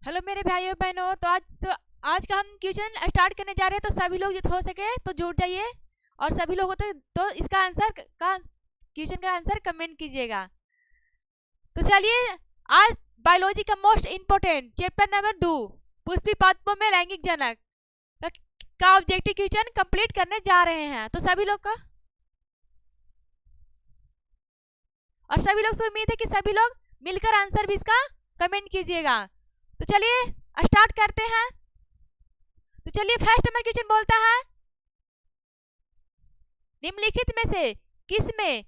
Hello मेरे भाइयों बहनों। आज का हम क्वेश्चन स्टार्ट करने जा रहे हैं। तो सभी लोग जितना हो सके तो जुड़ जाइए और सभी लोगों तो इसका आंसर का क्वेश्चन का आंसर कमेंट कीजिएगा। तो चलिए, आज बायोलॉजी का मोस्ट इम्पोर्टेंट चैप्टर नंबर 2 पुष्टि पादपों में लैंगिक जनक का ऑब्जेक्टिव क्वेश्चन कंप्लीट करने जा रहे हैं। तो सभी लोग का और सभी लोग से उम्मीद है कि सभी लोग मिलकर आंसर भी इसका कमेंट कीजिएगा। तो चलिए स्टार्ट करते हैं। तो चलिए फर्स्ट नंबर क्वेश्चन बोलता है, निम्नलिखित में से किस में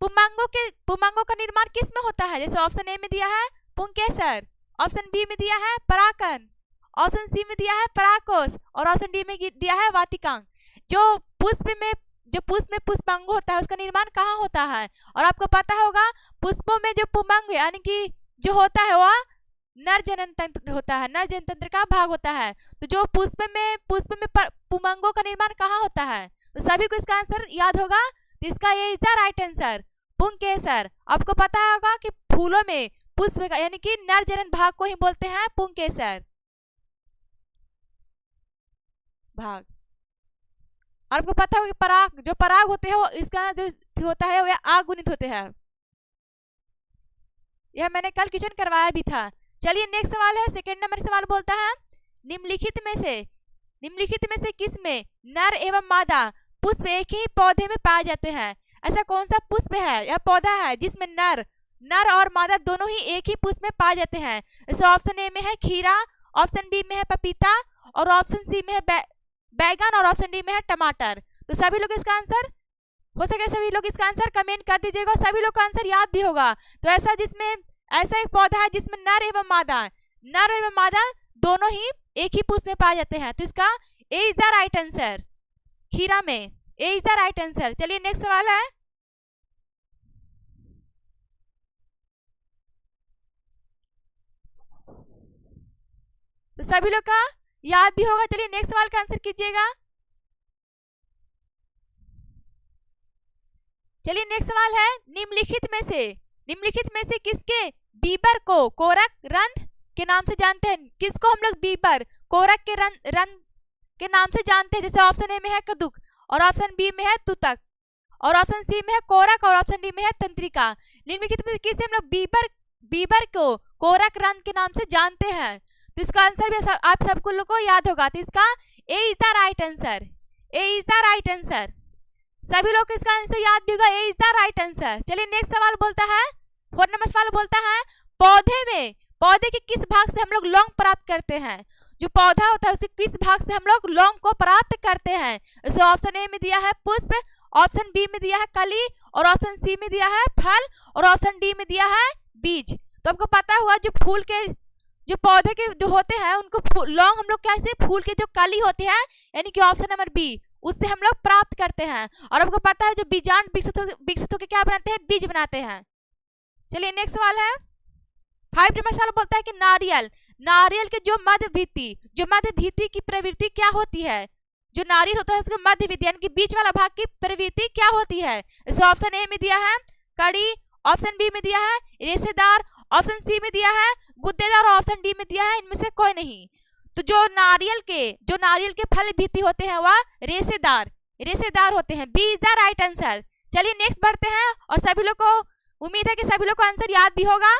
पुमांगों का निर्माण किस में होता है? जैसे ऑप्शन ए में दिया है पुंकेसर, ऑप्शन बी में दिया है पराकन, ऑप्शन सी में दिया है पराकोष और ऑप्शन डी में दिया है वातिकांग। जो पुष्प में पुष्पांगो होता है उसका निर्माण कहाँ होता है? और आपको पता होगा पुष्पों में जो पुमांग यानी कि जो होता है वह नर जनन तंत्र होता है, नर जनन तंत्र का भाग होता है। तो जो पुष्प में पुमांगों का निर्माण कहाँ होता है? तो सभी को इसका आंसर याद होगा। तो इसका ये इज द राइट आंसर पुंकेसर। आपको पता होगा कि फूलों में पुष्प का यानी कि नर जनन भाग को ही बोलते हैं पुंकेसर भाग। और आपको पता होगा कि पराग होते हैं वो इसका जो होता है वह आगुणित होते हैं। यह मैंने कल क्वेश्चन करवाया भी था। चलिए नेक्स्ट सवाल है, सेकंड नंबर सवाल बोलता है, निम्नलिखित में से किस में नर एवं मादा पुष्प एक ही पौधे में पाए जाते हैं? ऐसा कौन सा पुष्प है या पौधा है जिसमें नर और मादा दोनों ही एक ही पुष्प में पाए जाते हैं? जैसे ऑप्शन ए में है खीरा, ऑप्शन बी में है पपीता और ऑप्शन सी में है बैगन और ऑप्शन डी में है टमाटर। तो सभी लोग इसका आंसर हो सके सभी लोग इसका आंसर कमेंट कर दीजिएगा। सभी लोग का आंसर याद भी होगा। तो ऐसा एक पौधा है जिसमें नर एवं मादा दोनों ही एक ही पुष्प में पाए जाते हैं। तो इसका A is the right answer, खीरा में ए इज द राइट आंसर। चलिए नेक्स्ट सवाल है, तो सभी लोग का याद भी होगा। चलिए नेक्स्ट सवाल का आंसर कीजिएगा। चलिए नेक्स्ट सवाल है, निम्नलिखित में से किसके बीबर को कोरक रंध्र के नाम से जानते हैं? किसको हम लोग बीबर कोरक के रंध्र के नाम से जानते हैं? जैसे ऑप्शन ए में है कदुक और ऑप्शन बी में है तुतक और ऑप्शन सी में है कोरक और ऑप्शन डी में है तंत्रिका। निम्नलिखित में किसे हम लोग बीबर को कोरक रंध्र के नाम से जानते हैं? तो इसका आंसर भी आप सबको लोग को याद होगा। तो इसका A is the right answer, A is the right answer. सभी लोग को इसका आंसर याद भी होगा, A is the right answer. चलिए नेक्स्ट सवाल बोलता है, 4 नंबर सवाल बोलता है, पौधे के किस भाग से हम लोग लौंग प्राप्त करते हैं? जो पौधा होता है उसके किस भाग से हम लोग लौंग को प्राप्त करते हैं? जैसे ऑप्शन ए में दिया है पुष्प, ऑप्शन बी में दिया है कली और ऑप्शन सी में दिया है फल और ऑप्शन डी में दिया है बीज। तो आपको पता हुआ जो पौधे के जो होते हैं उनको लौंग हम लोग कैसे फूल के जो कली होती है यानी कि ऑप्शन नंबर बी उससे हम लोग प्राप्त करते हैं। और आपको पता है जो बीजांड विकसित होकर क्या बनाते हैं? बीज बनाते हैं। चलिए नेक्स्ट सवाल है, 5 नंबर सवाल बोलता है कि नारियल के जो मध्य भीति की प्रवृत्ति क्या होती है? जो नारियल होता है उसके मध्य भीति यानी कि बीच वाला भाग की प्रवृत्ति क्या होती है? जैसे ऑप्शन ए में दिया है कड़ी, ऑप्शन बी में दिया है रेशेदार, ऑप्शन सी में दिया है गुद्देदार और ऑप्शन डी में दिया है इनमें से कोई नहीं। तो जो नारियल के फल भीति होते हैं वह रेशेदार होते हैं। B is the right answer. चलिए नेक्स्ट बढ़ते हैं और सभी लोग को उम्मीद है कि सभी लोग को आंसर याद भी होगा।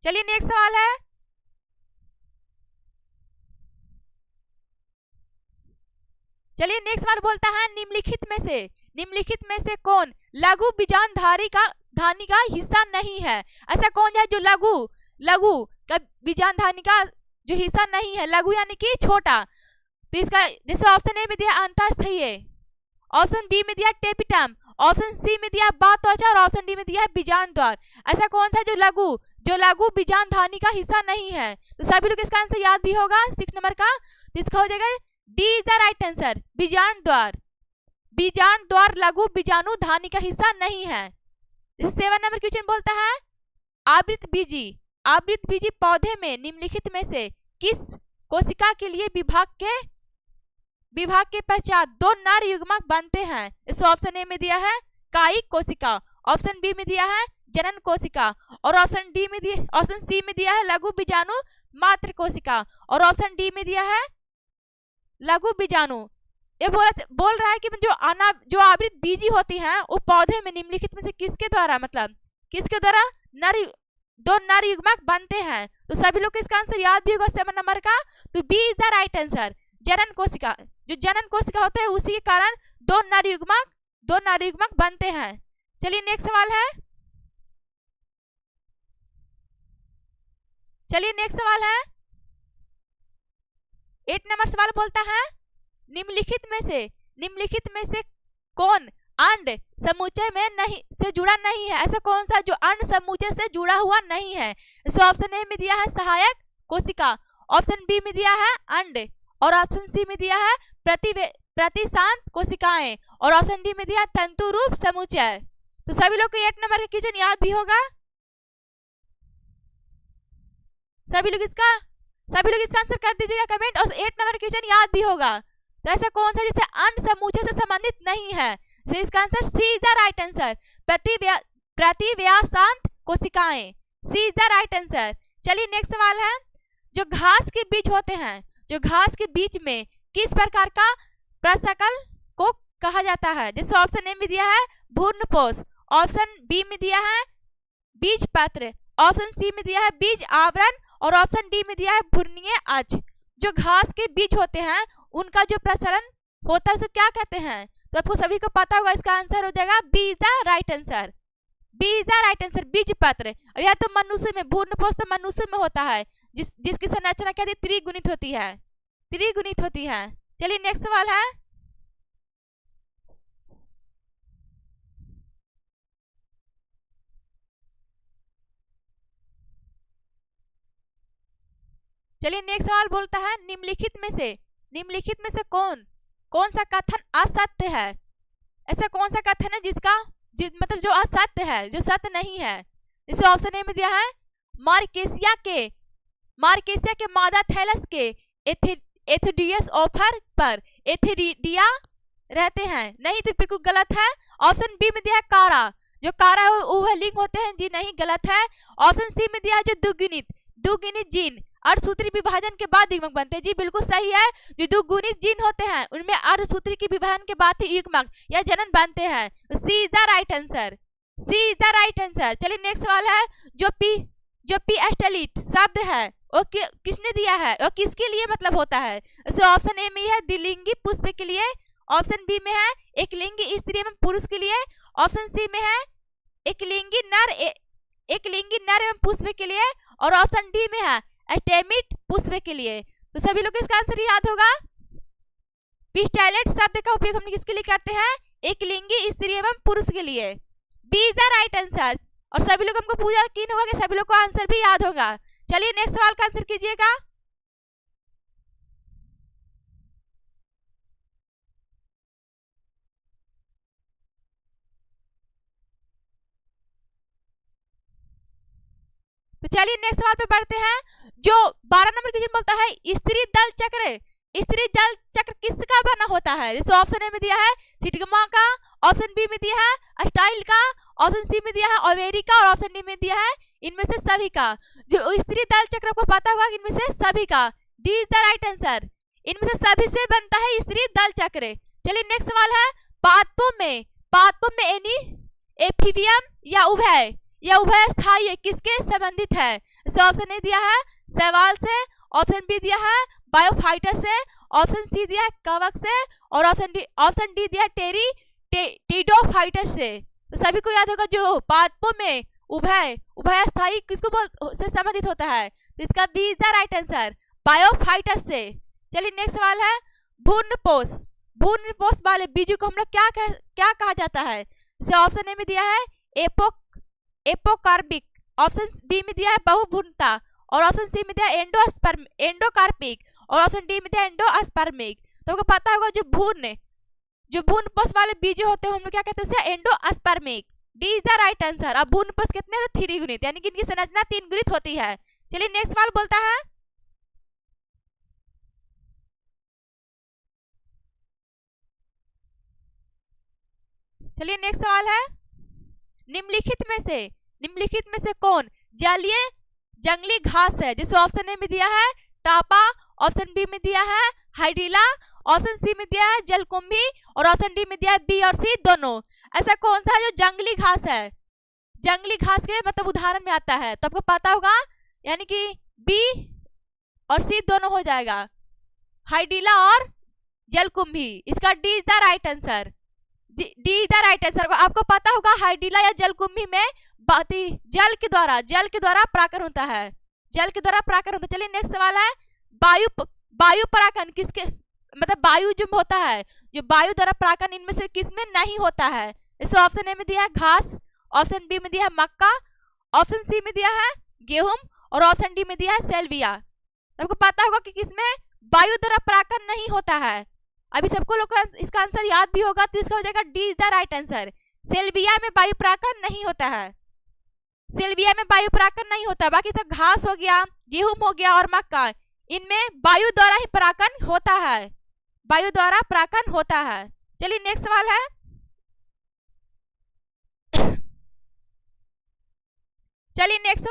चलिए नेक्स्ट सवाल है, चलिए नेक्स्ट सवाल बोलता है, निम्नलिखित में से कौन लघु बीजांडधारी का हिस्सा नहीं है? ऐसा कौन है जो लघु का बीजांडधारी का जो हिस्सा नहीं है? लघु यानी कि छोटा। तो इसका जैसे ऑप्शन ए में दिया अंतःस्थीय, ऑप्शन बी में दिया टेपिटम, ऑप्शन सी में दिया बात्वचा और ऑप्शन डी में दिया है बीजांड द्वार। ऐसा कौन सा जो लघु बीजांडधारी का हिस्सा नहीं है? तो सभी लोग इसका आंसर याद भी होगा 6 नंबर का। तो इसका हो जाएगा D is the right answer, बीजांड द्वार लघु बीजाणुधानी का हिस्सा नहीं है। 7 नंबर क्वेश्चन बोलता है, आवृत बीजी पौधे में निम्नलिखित में से किस कोशिका के लिए विभाग के पश्चात 2 नर युग्मक बनते हैं? इस ऑप्शन ए में दिया है कायिक कोशिका, ऑप्शन बी में दिया है जनन कोशिका, और ऑप्शन सी में दिया है लघु बीजाणु मात्र कोशिका, और ऑप्शन डी में दिया है लघु बीजाणु। ये बोल रहा है कि जो आवृत बीजी होती हैं वो पौधे में निम्नलिखित में से किसके द्वारा किसके द्वारा दो नर युग्मक बनते हैं। तो सभी लोग को इसका आंसर याद भी होगा 7 नंबर का। तो B is the right answer. जनन कोशिका, जो जनन कोशिका होता है उसी के कारण दो नर युग्मक बनते हैं। चलिए नेक्स्ट सवाल है, 8 नंबर सवाल बोलता है निम्नलिखित में से कौन अंड समुच्चय में से जुड़ा नहीं है। ऐसा कौन सा जो अंड समुच्चय से जुड़ा हुआ नहीं है। इसे ऑप्शन ए में दिया है सहायक कोशिका, ऑप्शन बी में दिया है अंड, और ऑप्शन सी में दिया है प्रतिशांत कोशिकाएं, और ऑप्शन डी में दिया है तंतु रूप समुच्चय। तो सभी लोग को 8 नंबर का क्वेश्चन याद भी होगा। सभी लोग इसका आंसर कर दीजिएगा कमेंट, और 8 नंबर क्वेश्चन याद भी होगा। तो ऐसा कौन सा जिससे अंड समुच्चय से संबंधित नहीं है। तो इसका answer C is the right answer, प्रतिव्यासांत कोशिकाएं, C is the right answer. चलिए नेक्स्ट सवाल है, जो घास के बीज होते हैं, जो घास के बीज में किस प्रकार का प्रशकल को कहा जाता है। जैसे ऑप्शन ए में दिया है भ्रूणपोष, ऑप्शन बी में दिया है बीज पत्र, ऑप्शन सी में दिया है बीज आवरण, और ऑप्शन डी में दिया है भ्रूणीय अक्ष। जो घास के बीज होते हैं उनका जो प्रसरण होता है उसे क्या कहते हैं। तो आपको सभी को पता होगा, इसका आंसर हो जाएगा B is the right answer, B is the right answer, बीज पत्र। यह तो मनुष्य में भ्रूणपोष तो मनुष्य में होता है, जिसकी संरचना क्या त्रिगुणित होती है। चलिए नेक्स्ट सवाल है, चलिए नेक्स्ट सवाल बोलता है निम्नलिखित में से कौन सा कथन असत्य है। ऐसा कौन सा कथन है मतलब जो असत्य है, जो सत्य नहीं है। इसे ऑप्शन ए में दिया है मार्केसिया के मादा थैलस के एथिडियस ऑफर पर एथिडिया रहते हैं, नहीं तो बिल्कुल गलत है। ऑप्शन बी में दिया है कारा, जो कारा है वो लिंग होते हैं जी, नहीं गलत है। ऑप्शन सी में दिया है जो दुगुनित जीन अर्धसूत्री विभाजन के बाद युग्मक बनते हैं, जी बिल्कुल सही है। जो दुगुनित जीन होते हैं उनमें अर्धसूत्री के विभाजन के बाद ही युग्मक या जनन बनते हैं। C is the right answer, C is the right answer. चलिए नेक्स्ट सवाल है, जो पी एस्टेलिट शब्द है वो किसने दिया है और किसके लिए मतलब होता है। इसे ऑप्शन ए में है द्विलिंगी पुष्प के लिए, ऑप्शन बी में है एकलिंगी स्त्री एवं पुरुष के लिए, ऑप्शन सी में है एकलिंगी नर एवं पुष्प के लिए, और ऑप्शन डी में है स्टेमिट पुष्प के लिए। तो सभी लोग को इसका आंसर याद होगा। पिस्टाइलेट शब्द का उपयोग हम किसके लिए करते हैं, एकलिंगी स्त्री एवं पुरुष के लिए। B is the right answer. और सभी लोग हमको पूरा यकीन होगा कि सभी लोग को आंसर भी याद होगा। चलिए नेक्स्ट सवाल का आंसर कीजिएगा। तो चलिए नेक्स्ट सवाल पे बढ़ते हैं। जो 12 नंबर क्वेश्चन बोलता है स्त्री दल चक्र किसका बना होता है। जैसे ऑप्शन ए में दिया है सिग्मा का, ऑप्शन बी में दिया है स्टाइल का, ऑप्शन सी में दिया है ओवेरी का, और ऑप्शन डी में दिया है इनमें से सभी का। जो स्त्री दल चक्र को पता होगा इनमें से सभी का, D is the right answer. इनमें से सभी से बनता है स्त्री दल चक्र। चलिए नेक्स्ट सवाल है, पादपों में एफिबियम या उभय स्थायी किसके संबंधित है। इसे ऑप्शन ए दिया है शैवाल से, ऑप्शन बी दिया है बायोफाइटर से, ऑप्शन सी दिया है कवक से, और ऑप्शन डी दिया है टेरिडोफाइटर से। तो सभी को याद होगा जो पादपों में उभय स्थायी किसको से संबंधित होता है। तो इसका B is the right answer, बायोफाइटर से। चलिए नेक्स्ट सवाल है, भ्रूणपोष वाले बीजों को हम लोग क्या कहा जाता है। इसे ऑप्शन ए में दिया है एपोकार्पिक, ऑप्शन बी में दिया है बहुभ्रूणता, और ऑप्शन सी में दिया है एंडोकार्पिक, और ऑप्शन डी में दिया है एंडोस्पर्मिक। तो आपको पता होगा जो भ्रूणपोष वाले बीज होते हैं हम लोग क्या कहते हैं उसे endospermic. D is the right answer. अब भ्रूणपोष कितने हैं, 3 गुणित, यानी कि इनकी संरचना 3 गुणित होती है। चलिए नेक्स्ट सवाल बोलता है, चलिए नेक्स्ट सवाल है, निम्नलिखित में से कौन जलीय जंगली घास है? जैसे ऑप्शन ए में दिया है टापा, ऑप्शन बी में दिया है हाइड्रिला, ऑप्शन सी में दिया है जलकुंभी और ऑप्शन डी में दिया है बी और सी दोनों। ऐसा कौन सा है जो जंगली घास है? जंगली घास के मतलब उदाहरण में आता है, तो आपको पता होगा, यानी कि बी और सी दोनों हो जाएगा, हाइड्रिला और जलकुंभी। इसका D is the right answer, D is the right answer. आपको पता होगा हाइड्रिला या जलकुंभी में जल के द्वारा परागण होता है, जल के द्वारा परागण होता है। चलिए नेक्स्ट सवाल है, वायु परागण किसके मतलब वायु जो होता है, जो वायु द्वारा परागण इनमें से किसमें नहीं होता है? इस ऑप्शन ए में दिया है घास, ऑप्शन बी में दिया है मक्का, ऑप्शन सी में दिया है गेहूं और ऑप्शन डी में दिया है सेल्विया। आपको पता होगा कि किसमें वायु द्वारा परागण नहीं होता है। अभी सबको लोग को इसका आंसर याद भी होगा, तो इसका हो जाएगा D is the right answer. सेल्विया में वायु परागण नहीं होता है, सेल्विया में वायु परागण नहीं होता। बाकी सब घास हो गया, गेहूं हो गया और मक्का, इनमें वायु द्वारा ही परागण होता है, वायु द्वारा परागण होता है। चलिए नेक्स्ट सवाल है, चलिए नेक्स्ट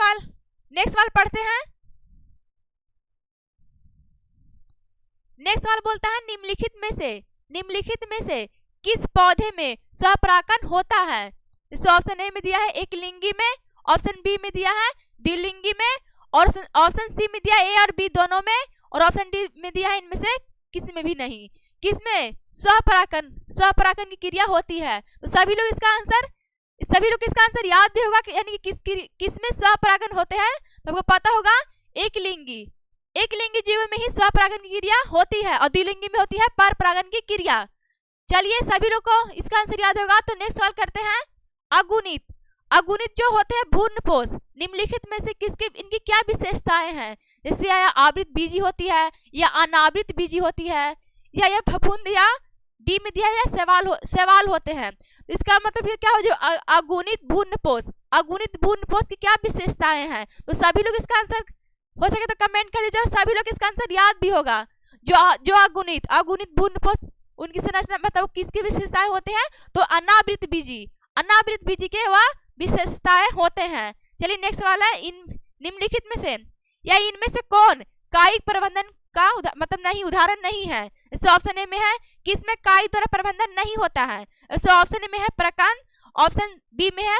सवाल पढ़ते हैं। नेक्स्ट सवाल बोलता है, निम्नलिखित में से किस पौधे में स्वपरागण होता है? जैसे ऑप्शन ए में दिया है एक लिंगी में, ऑप्शन बी में दिया है द्विलिंगी में और ऑप्शन सी में दिया है ए और बी दोनों में और ऑप्शन डी में दिया है इनमें से किसी में भी नहीं। किसमें स्वपरागण की क्रिया होती है? तो सभी लोग इसका आंसर याद भी होगा कि यानी कि किसमें स्वपरागण होते हैं। तो आपको पता होगा एक लिंगी जीव में ही स्वपरागण की क्रिया होती है और द्विलिंगी में होती है पर परागण की क्रिया। चलिए सभी लोग को इसका आंसर याद होगा, तो नेक्स्ट सवाल करते हैं, अगुणित जो होते हैं भ्रूणपोष, निम्नलिखित में से किसके इनकी क्या विशेषताएं हैं? जैसे या आवृत बीजी होती है या अनावृत बीजी होती है या फफूंद या डी में दिया या सवाल होते हैं। इसका मतलब क्या हो, जो अगुणित भ्रूणपोष की क्या विशेषताएं हैं? तो सभी लोग इसका आंसर हो सके तो कमेंट कर दीजिए, सभी लोग इसका आंसर याद भी होगा। जो अगुणित भ्रूणपोष उनकी संरचना मतलब किसकी विशेषताएं होते हैं? तो अनावृत बीजी के वह विशेषताएं होते हैं। चलिए नेक्स्ट सवाल है, निम्नलिखित में से या इनमें से कौन कायिक प्रबंधन का उदाहरण नहीं है? इस ऑप्शन ए में है किसमें कायिक द्वारा प्रबंधन नहीं होता है। इस ऑप्शन ए में है प्रकंद, ऑप्शन बी में है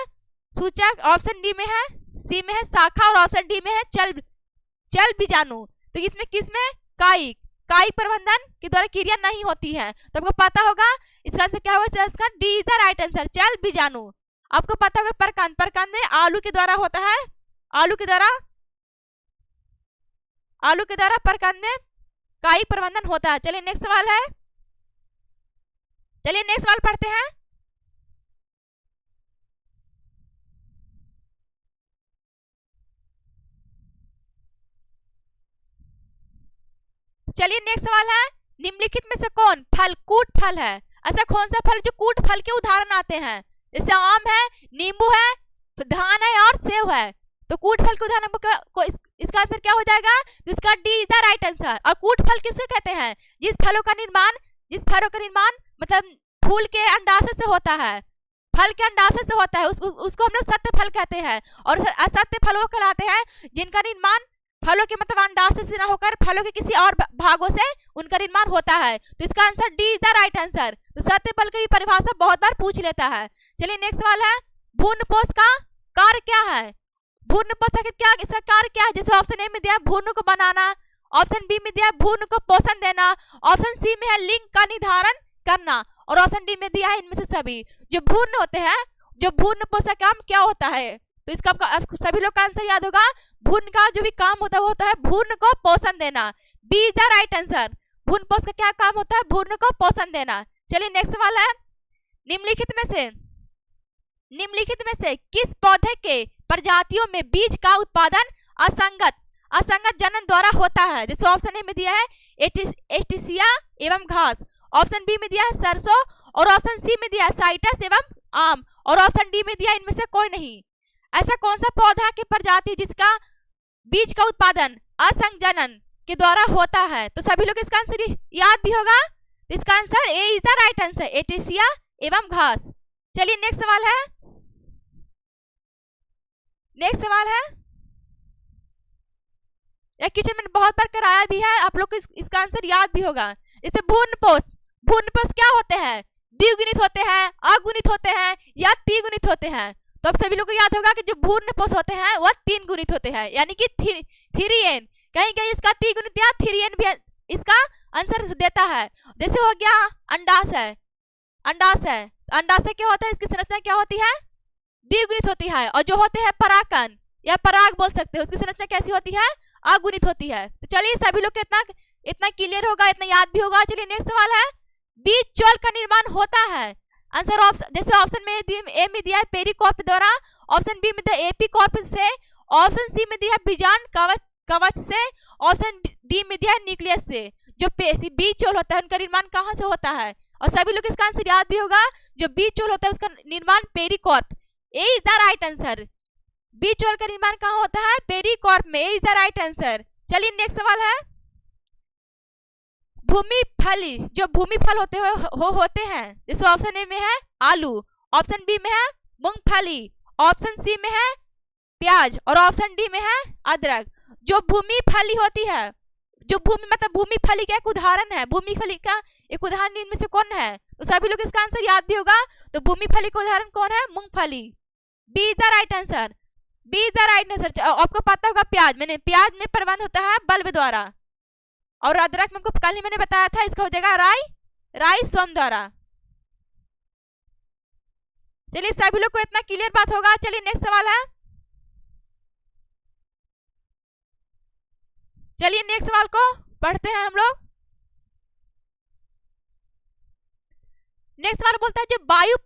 सूचक, ऑप्शन डी में है सी में है शाखा और ऑप्शन डी में है चल बीजाणु। तो इसमें किसमें कायिक प्रबंधन के द्वारा क्रिया नहीं होती है। तो आपको पता होगा इसका आंसर क्या होगा, इसका D is the right answer, चल बीजाणु। आपको पता होगा प्रकंद में आलू के द्वारा होता है, आलू के द्वारा प्रकंद में कायिक प्रबंधन होता है। चलिए नेक्स्ट सवाल पढ़ते हैं। चलिए नेक्स्ट सवाल है, निम्नलिखित में से कौन फल कूट फल है? ऐसा कौन सा फल जो कूट फल के उदाहरण आते हैं? जैसे आम है, नींबू है, धान है और सेब है। तो कूट फल के उदाहरण को इसका आंसर क्या हो जाएगा? तो इसका D is the right answer. और कूट फल किसे कहते हैं? जिस फलों का निर्माण मतलब फूल के अंडाशय से होता है, फल के अंडाशय से होता है, उसको हम लोग सत्य फल कहते हैं। और असत्य फल वो कहलाते हैं जिनका निर्माण फलों के मतलब अंडाशय से न होकर फलों के किसी और भागों से उनका निर्माण होता है। तो इसका answer D is the right answer. तो सत्य फल की परिभाषा बहुत बार पूछ लेता है। चलिए नेक्स्ट सवाल है, भ्रूणपोष का कार्य क्या है? भ्रूणपोष का इसका कार्य क्या है? जैसे ऑप्शन ए में दिया भ्रूण को बनाना, ऑप्शन बी में दिया भ्रूण को पोषण देना, ऑप्शन सी में है लिंग का निर्धारण करना और ऑप्शन डी में दिया है इनमें से सभी। जो भ्रूण होते हैं, जो भ्रूणपोष का काम क्या होता है? तो इसका सभी लोग का आंसर याद होगा, भ्रूण का जो भी काम होता है वो होता है भ्रूण को पोषण देना। B is the right answer. भ्रूणपोष का क्या काम होता है? भ्रूण को पोषण देना। चलिए नेक्स्ट सवाल है, निम्नलिखित में से किस पौधे के प्रजातियों में बीज का उत्पादन असंगत जनन द्वारा होता है? जैसे ऑप्शन ए में दिया है एस्टिसिया एवं घास, ऑप्शन बी में दिया है सरसों और ऑप्शन सी में दिया है साइटस एवं आम और ऑप्शन डी में दिया इनमें से कोई नहीं। ऐसा कौन सा पौधा की प्रजाति जिसका बीज का उत्पादन असंग जनन के द्वारा होता है? तो सभी लोग इसका आंसर याद भी होगा। इसका answer A is the right answer, एटिसिया एवं घास। चलिए नेक्स्ट सवाल है, नेक्स्ट सवाल है, एक क्वेश्चन मैंने बहुत बार कराया भी है, आप लोग को इसका आंसर याद भी होगा। जैसे भूर्णपोष, भूर्णपोष क्या होते हैं? द्विगुणित होते हैं, अगुणित होते हैं या त्रिगुणित होते हैं? तो अब सभी लोग को याद होगा कि जो भूर्णपोष होते हैं वह 3 गुणित होते हैं, यानी कि 3n। कहीं कहीं इसका त्रिगुणित या 3n भी इसका आंसर देता है। जैसे हो गया अंडाशय, अंडाशय, अंडाशय क्या होता है? इसकी संरचना क्या होती है? द्विगुणित होती है। और जो होते हैं परागकण या पराग बोल सकते हैं, उसकी संरचना कैसी होती है? अगुणित होती है। तो चलिए सभी लोग को इतना क्लियर होगा, इतना याद भी होगा। चलिए नेक्स्ट सवाल है, बीज चोल का निर्माण होता है। आंसर ऑप्शन, जैसे ऑप्शन में ए में दिया है पेरिकार्प द्वारा, ऑप्शन बी में दिया एपिकार्प से, ऑप्शन सी में दिया बीजांड कवच से, ऑप्शन डी में दिया न्यूक्लियस से। जो बीज चोल होता है उनका निर्माण कहाँ से होता है? और सभी लोग इसका आंसर याद भी होगा, जो बीज चोल होता है उसका निर्माण pericarp, A is the right answer. बीज चोल का निर्माण कहाँ होता है? पेरिकार्प में, ए इज द राइट आंसर। चलिए नेक्स्ट सवाल है, भूमि फली, जो भूमि फल होते हैं, जैसे ऑप्शन ए में है आलू, ऑप्शन बी में है मूंगफली, ऑप्शन सी में है प्याज और ऑप्शन डी में है अदरक। जो भूमि फली होती है, जो भूमि मतलब भूमि फली का एक उदाहरण है, भूमि फली का एक उदाहरण इनमें से कौन है? तो सभी लोग इसका आंसर याद भी होगा। तो भूमि फली का उदाहरण कौन है? मूंगफली। B is the right answer, B is the right answer. आपको पता होगा प्याज प्याज में प्रबंध होता है बल्ब द्वारा, और अदरक में कल ही मैंने बताया था, इसका हो जाएगा राई सोम द्वारा। चलिए सभी लोग को इतना क्लियर बात होगा। चलिए नेक्स्ट सवाल है, चलिए नेक्स्ट सवाल को पढ़ते हैं हम लोग। नेक्स्ट सवाल बोलता है, जो वायु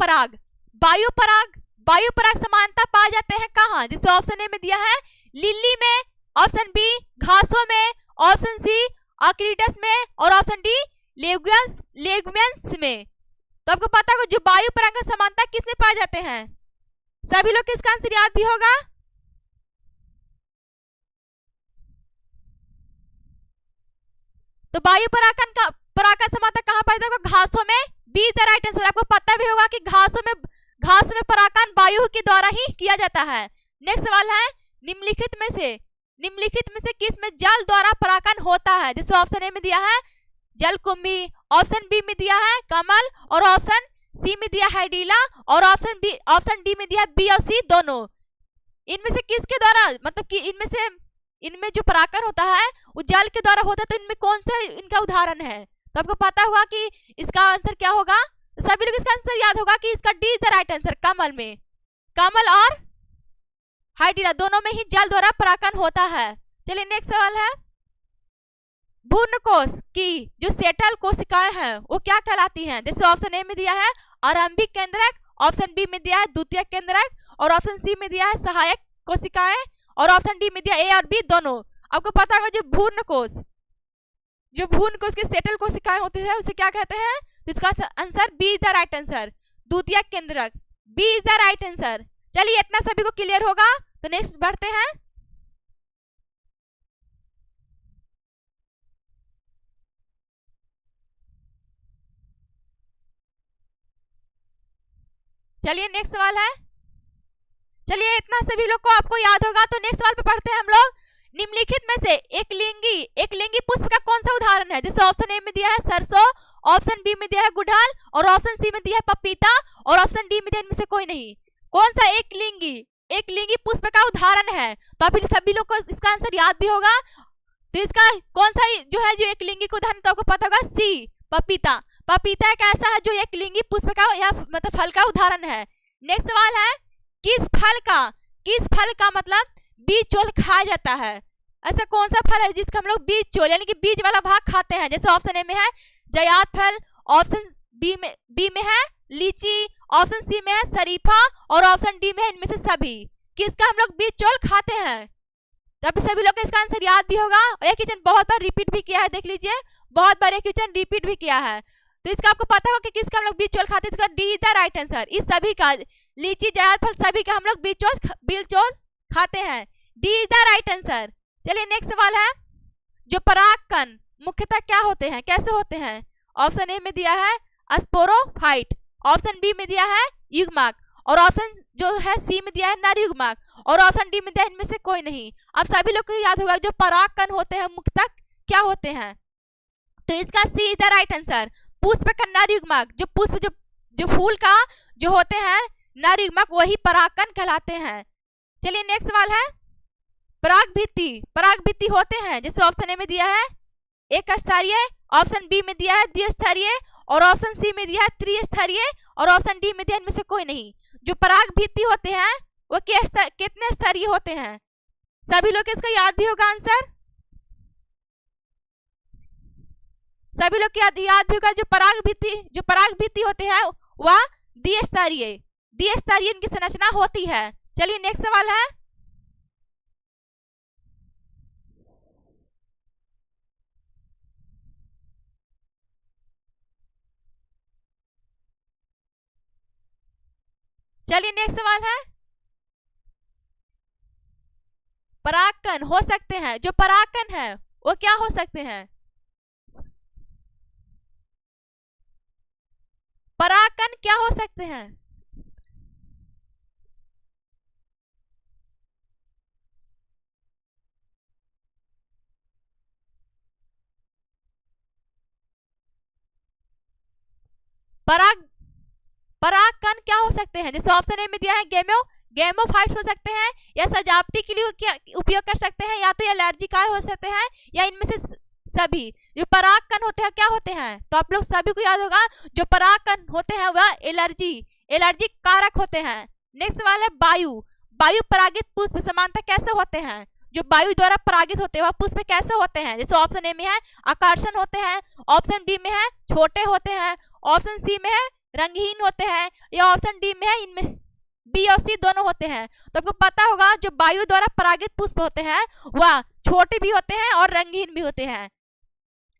पराग समानता पाए जाते हैं कहाँ? जिससे ऑप्शन ए में दिया है लिली में, ऑप्शन बी घासों में, ऑप्शन सी आक्रीटस में और ऑप्शन डी लेगुमेंस में। तो आपको पता होगा जो वायु परागण समानता किसमें पाए जाते हैं? सभी लोग को इसका आंसर याद भी होगा। तो वायु परागण समानता कहाँ पाया जाएगा? घासों में। Be the right answer. आपको पता भी होगा कि घास में परागण वायु के द्वारा ही किया जाता है। नेक्स्ट सवाल है, निम्नलिखित में से किस में जल द्वारा परागण होता है? जैसे ऑप्शन ए में दिया है जलकुंभी, ऑप्शन बी में दिया है कमल और ऑप्शन सी में दिया है डीला और ऑप्शन डी में दिया है बी और सी दोनों। इनमें से किसके द्वारा, मतलब कि इनमें जो परागण होता है वो जल के द्वारा होता है, तो इनमें कौन सा इनका उदाहरण है? तो आपको पता होगा कि इसका आंसर क्या होगा। तो सभी लोग इसका आंसर याद होगा कि इसका D is the right answer. कमल में, कमल और हाइड्रीला दोनों में ही जल द्वारा परागण होता है। चलिए नेक्स्ट सवाल है, भ्रूणकोश की जो सेटल कोशिकाएं हैं वो क्या कहलाती हैं? जैसे ऑप्शन ए में दिया है आरंभिक केंद्रक, ऑप्शन बी में दिया है द्वितीयक केंद्रक और ऑप्शन सी में दिया है सहायक कोशिकाएं और ऑप्शन डी में दिया ए और बी दोनों। आपको पता होगा जो भ्रूणकोश की सेटल कोशिकाएं होती है उसे क्या कहते हैं? तो इसका answer B is the right answer. द्वितीयक केंद्रक, B is the right answer. चलिए इतना सभी को क्लियर होगा। तो नेक्स्ट बढ़ते हैं, चलिए नेक्स्ट सवाल है। चलिए इतना सभी लोग को आपको याद होगा। तो नेक्स्ट सवाल पे पढ़ते हैं हम लोग। निम्नलिखित में से एक लिंगी पुष्प का कौन सा उदाहरण है? जैसे ऑप्शन ए में दिया है सरसों, ऑप्शन बी में दिया है गुड़हल और ऑप्शन सी में दिया है पपीता और ऑप्शन डी में दिया इनमें से कोई नहीं। कौन सा एक लिंगी पुष्प का उदाहरण है? तो आप सभी लोग को इसका आंसर याद भी होगा। तो इसका कौन सा जो है जो एक लिंगी का उदाहरण, तो आपको पता होगा सी पपीता। पपीता एक ऐसा है जो एक लिंगी पुष्प का या मतलब फल का उदाहरण है। नेक्स्ट सवाल है, किस फल का मतलब बीज चोल खाया जाता है? ऐसा कौन सा फल है जिसका हम लोग बीज चोल यानी कि बीज वाला भाग खाते हैं? जैसे ऑप्शन ए में है जयात फल, ऑप्शन बी में है लीची, ऑप्शन सी में है शरीफा और ऑप्शन डी में है इनमें से सभी। किसका हम लोग बीज चोल खाते हैं? तो अभी सभी लोग को इसका आंसर याद भी होगा। और ये क्वेश्चन बहुत बार रिपीट भी किया है, देख लीजिए बहुत बार ये क्वेश्चन रिपीट भी किया है। तो इसका आपको पता होगा कि किसका हम लोग बीज चोल खाते हैं? इसका D is the right answer. इस सभी का लीची जयात फल सभी का हम लोग बीज चोल खाते हैं। D is the right answer. चलिए नेक्स्ट सवाल है, जो परागकण मुख्यतः क्या होते हैं, कैसे होते हैं? ऑप्शन ए में दिया है स्पोरोफाइट, ऑप्शन बी में दिया है युग्मक, और ऑप्शन जो है सी में दिया है नर युग्मक, और ऑप्शन डी में दिया है इनमें से कोई नहीं। अब सभी लोग को याद होगा जो परागकण होते हैं मुक्तक क्या होते हैं, तो इसका सी इज द राइट आंसर। पुष्प का नर युग्मक, जो पुष्प जो फूल का जो होते हैं नर युग्मक वही परागकण कहलाते हैं। चलिए नेक्स्ट सवाल है परागभित्ति। परागभित्ति होते हैं जैसे ऑप्शन ए में दिया है एक स्तरीय, ऑप्शन बी में दिया है द्विस्तरीय, और ऑप्शन सी में दिया है त्रिस्तरीय, और ऑप्शन डी में दिया इनमें से कोई नहीं। जो परागभित्ति होते हैं वो कितने स्तरीय होते हैं, सभी लोग इसका याद भी होगा आंसर, सभी लोग याद भी होगा। जो परागभित्ति होते हैं वह द्विस्तरीय इनकी संरचना होती है। चलिए नेक्स्ट सवाल है परागकण हो सकते हैं, जो परागकण है वो क्या हो सकते हैं, परागकण क्या हो सकते हैं, परागकण क्या हो सकते हैं। जैसे ऑप्शन ए में दिया है गेमोफाइट्स हो सकते हैं, या सजावटी के लिए उपयोग कर सकते हैं, या तो एलर्जिकार हो सकते हैं, या इनमें से सभी। जो परागकण होते हैं क्या होते हैं, तो आप लोग सभी को याद होगा जो परागकण होते हैं वह एलर्जी कारक होते हैं। नेक्स्ट सवाल है वायु परागित पुष्प समानता कैसे होते हैं, जो वायु द्वारा परागित होते हैं वह पुष्प कैसे होते हैं। जैसे ऑप्शन ए में है आकर्षण होते हैं, ऑप्शन बी में है छोटे होते हैं, ऑप्शन सी में है रंगहीन होते हैं, या ऑप्शन डी में है इनमें बी और सी दोनों होते हैं। तो आपको पता होगा जो वायु द्वारा परागित पुष्प होते हैं वह छोटे भी होते हैं और रंगहीन भी होते हैं।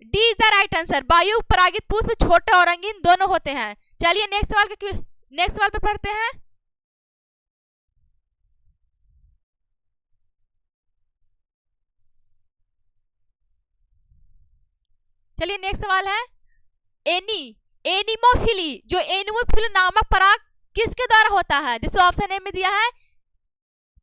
D is the right answer, वायु परागित पुष्प छोटे और रंगीन दोनों होते हैं। चलिए नेक्स्ट सवाल पे पढ़ते हैं। चलिए नेक्स्ट सवाल है एनिमोफिली। जो एनिमोफिली नामक पराग किसके द्वारा होता है। जैसे ऑप्शन ए में दिया है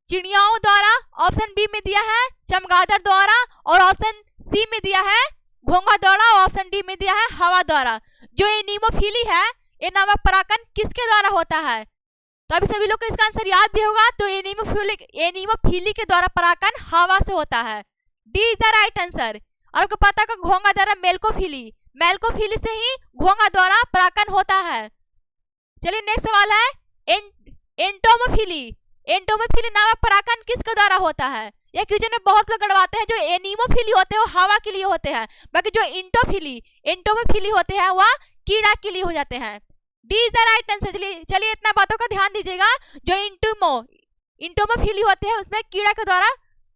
चिड़ियाओं द्वारा, ऑप्शन बी में दिया है चमगादड़ द्वारा, और ऑप्शन सी में दिया है घोंघा द्वारा, और ऑप्शन डी में दिया है हवा द्वारा। जो एनिमोफिली है ये नामक परागकण किसके द्वारा होता है, तो अभी सभी लोग को इसका आंसर याद भी होगा। तो एनिमोफिली के द्वारा परागकण हवा से होता है। D is the right answer. और आपको पता है घोंघा द्वारा मेलकोफिली से ही घोंघा द्वारा परागकण होता है। चलिए नेक्स्ट सवाल है एंटोमोफिली नामक परागकण किसके द्वारा होता है। यह क्वेश्चन में बहुत लोग गड़वाते हैं। जो एनिमोफिली होते हैं वो हवा के लिए होते हैं, बाकी जो एंटोमोफिली होते हैं वह कीड़ा के लिए हो जाते हैं। D is the right answer. चलिए इतना बातों का ध्यान दीजिएगा। जो इंटोमोफिली होते हैं उसमें कीड़ा के द्वारा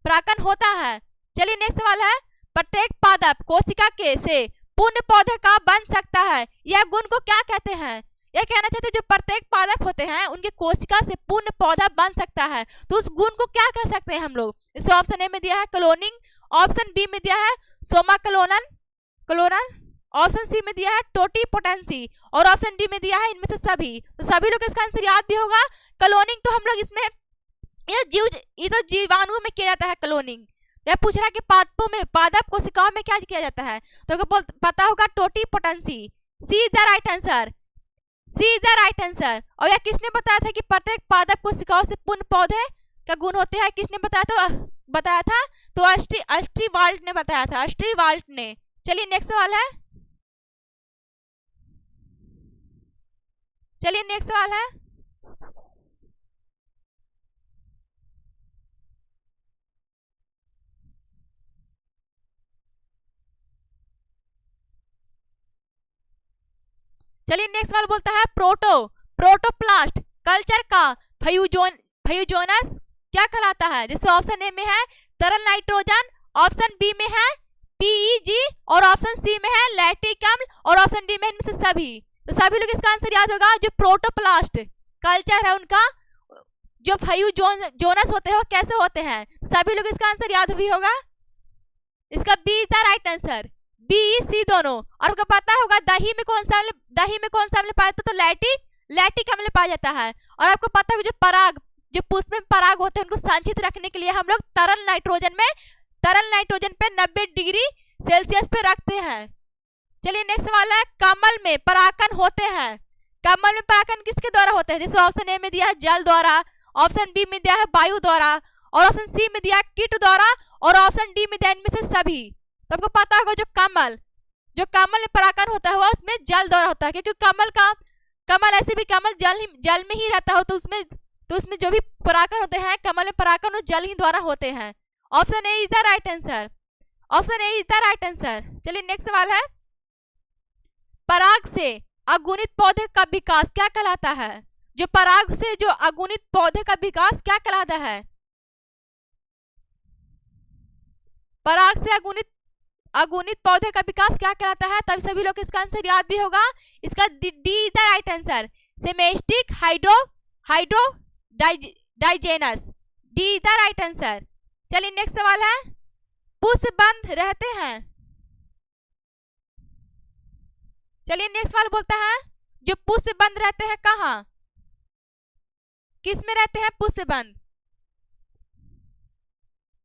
परागकण होता है। चलिए नेक्स्ट सवाल है प्रत्येक पादप कोशिका के से पूर्ण पौधे का बन सकता है, यह गुण को क्या कहते हैं। यह कहना चाहते हैं जो प्रत्येक पादप होते हैं उनके कोशिका से पूर्ण पौधा बन सकता है, तो उस गुण को क्या कह सकते हैं हम लोग। इसे ऑप्शन ए में दिया है क्लोनिंग, ऑप्शन बी में दिया है सोमा क्लोनल, ऑप्शन सी में दिया है टोटीपोटेंसी, और ऑप्शन डी में दिया है इनमें से सभी। तो सभी लोग इसका आंसर याद भी होगा। क्लोनिंग तो हम लोग इसमें ये तो जीवाणुओं में किया जाता है क्लोनिंग। यह पूछ रहा है कि पादप कोशिकाओं में क्या किया जाता है, तो पता होगा totipotency. C is the right answer. और यह किसने बताया था कि प्रत्येक पादप कोशिकाओं से पूर्ण पौधे का गुण होते हैं, किसने बताया था तो अस्ट्रीवाल्ट ने बताया था, अस्ट्रीवाल्ट ने। चलिए नेक्स्ट सवाल है नेक्स्ट सवाल बोलता है प्रोटोप्लास्ट कल्चर का फ्यूजोनस क्या कहलाता है। जैसे ऑप्शन ए में है तरल नाइट्रोजन, ऑप्शन बी में है पीईजी, और ऑप्शन सी में है लैक्टिक अम्ल, और ऑप्शन डी में इनमें से सभी। तो सभी लोग इसका आंसर याद होगा। जो प्रोटोप्लास्ट कल्चर है उनका जो फ्यूजोनस होते हैं वो कैसे होते हैं, सभी लोग इसका आंसर याद भी होगा। इसका B is the right answer, B C दोनों। और आपको पता होगा दही में कौन सा अम्ल पाया जाता है, तो लैक्टिक अम्ल में पाया जाता है। और आपको पता है जो पुष्प में पराग होते हैं उनको संचित रखने के लिए हम लोग तरल नाइट्रोजन पे 90 डिग्री सेल्सियस पे रखते हैं। चलिए नेक्स्ट सवाल है, कमल में परागकण होते हैं। कमल में परागकण किसके द्वारा होते हैं? जैसे ऑप्शन ए में दिया है जल द्वारा, ऑप्शन बी में दिया है वायु द्वारा, और ऑप्शन सी में दिया है कीट द्वारा, और ऑप्शन डी में दिया है इनमें से सभी। तो आपको पता होगा जो कमल में परागकण होता है उसमें जल द्वारा होता है, क्योंकि कमल ऐसे भी कमल जल में ही रहता हो, तो उसमें जो भी परागकण होते हैं कमल में परागकण जल ही द्वारा होते हैं। Option A is the right answer. Option A is the right answer. चलिए नेक्स्ट सवाल है, पराग से अगुणित पौधे का विकास क्या कहलाता है? जो पराग से जो अगुणित पौधे का विकास क्या कहलाता है? पराग से अगुणित पौधे का विकास क्या कहलाता है? तब सभी लोग इसका आंसर याद भी होगा। इसका D is the right answer, सेमेस्टिक हाइड्रो डाइजेनस, D is the right answer. चलिए नेक्स्ट सवाल है, पुष्पबंध रहते हैं। चलिए नेक्स्ट सवाल बोलता है, जो पुष्पबंध रहते हैं कहाँ, किस में रहते हैं पुष्पबंध?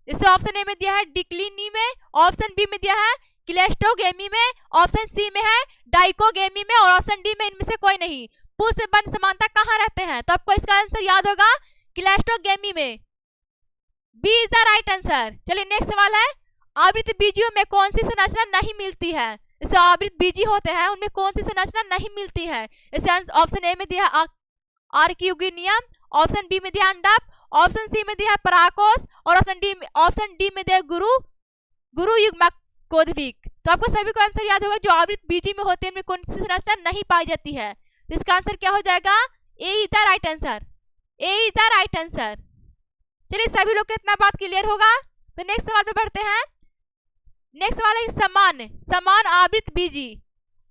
इसे ऑप्शन ए में दिया है डिक्लिनी में, ऑप्शन बी में दिया है क्लेस्टोगेमी में, ऑप्शन सी में है डाइकोगेमी में, और ऑप्शन डी में इनमें से कोई नहीं। पुष्पबंध समानता कहाँ रहते हैं? तो आपको इसका आंसर याद होगा क्लेस्टोगेमी में, B is the right answer. चलिए नेक्स्ट सवाल है, आवृत बीजियों में कौन सी संरचना नहीं मिलती है? इसे आवृत बीजी होते हैं उनमें कौन सी संरचना नहीं मिलती है? इसे ऑप्शन ए में दिया है आर्कियोगेनियम, ऑप्शन बी में दिया अंडप, ऑप्शन सी में दिया है पराकोष, और ऑप्शन डी में दिया गुरु युग्मकोद्विक। तो आपको सभी को आंसर याद होगा, जो आवृत बीजी में होते हैं उनमें कौन सी संरचना नहीं पाई जाती है। तो इसका आंसर क्या हो जाएगा? A is the right answer, A is the right answer. चलिए सभी लोग को इतना बात क्लियर होगा। तो नेक्स्ट सवाल पे बढ़ते हैं। नेक्स्ट सवाल है, समान आवृत बीजी।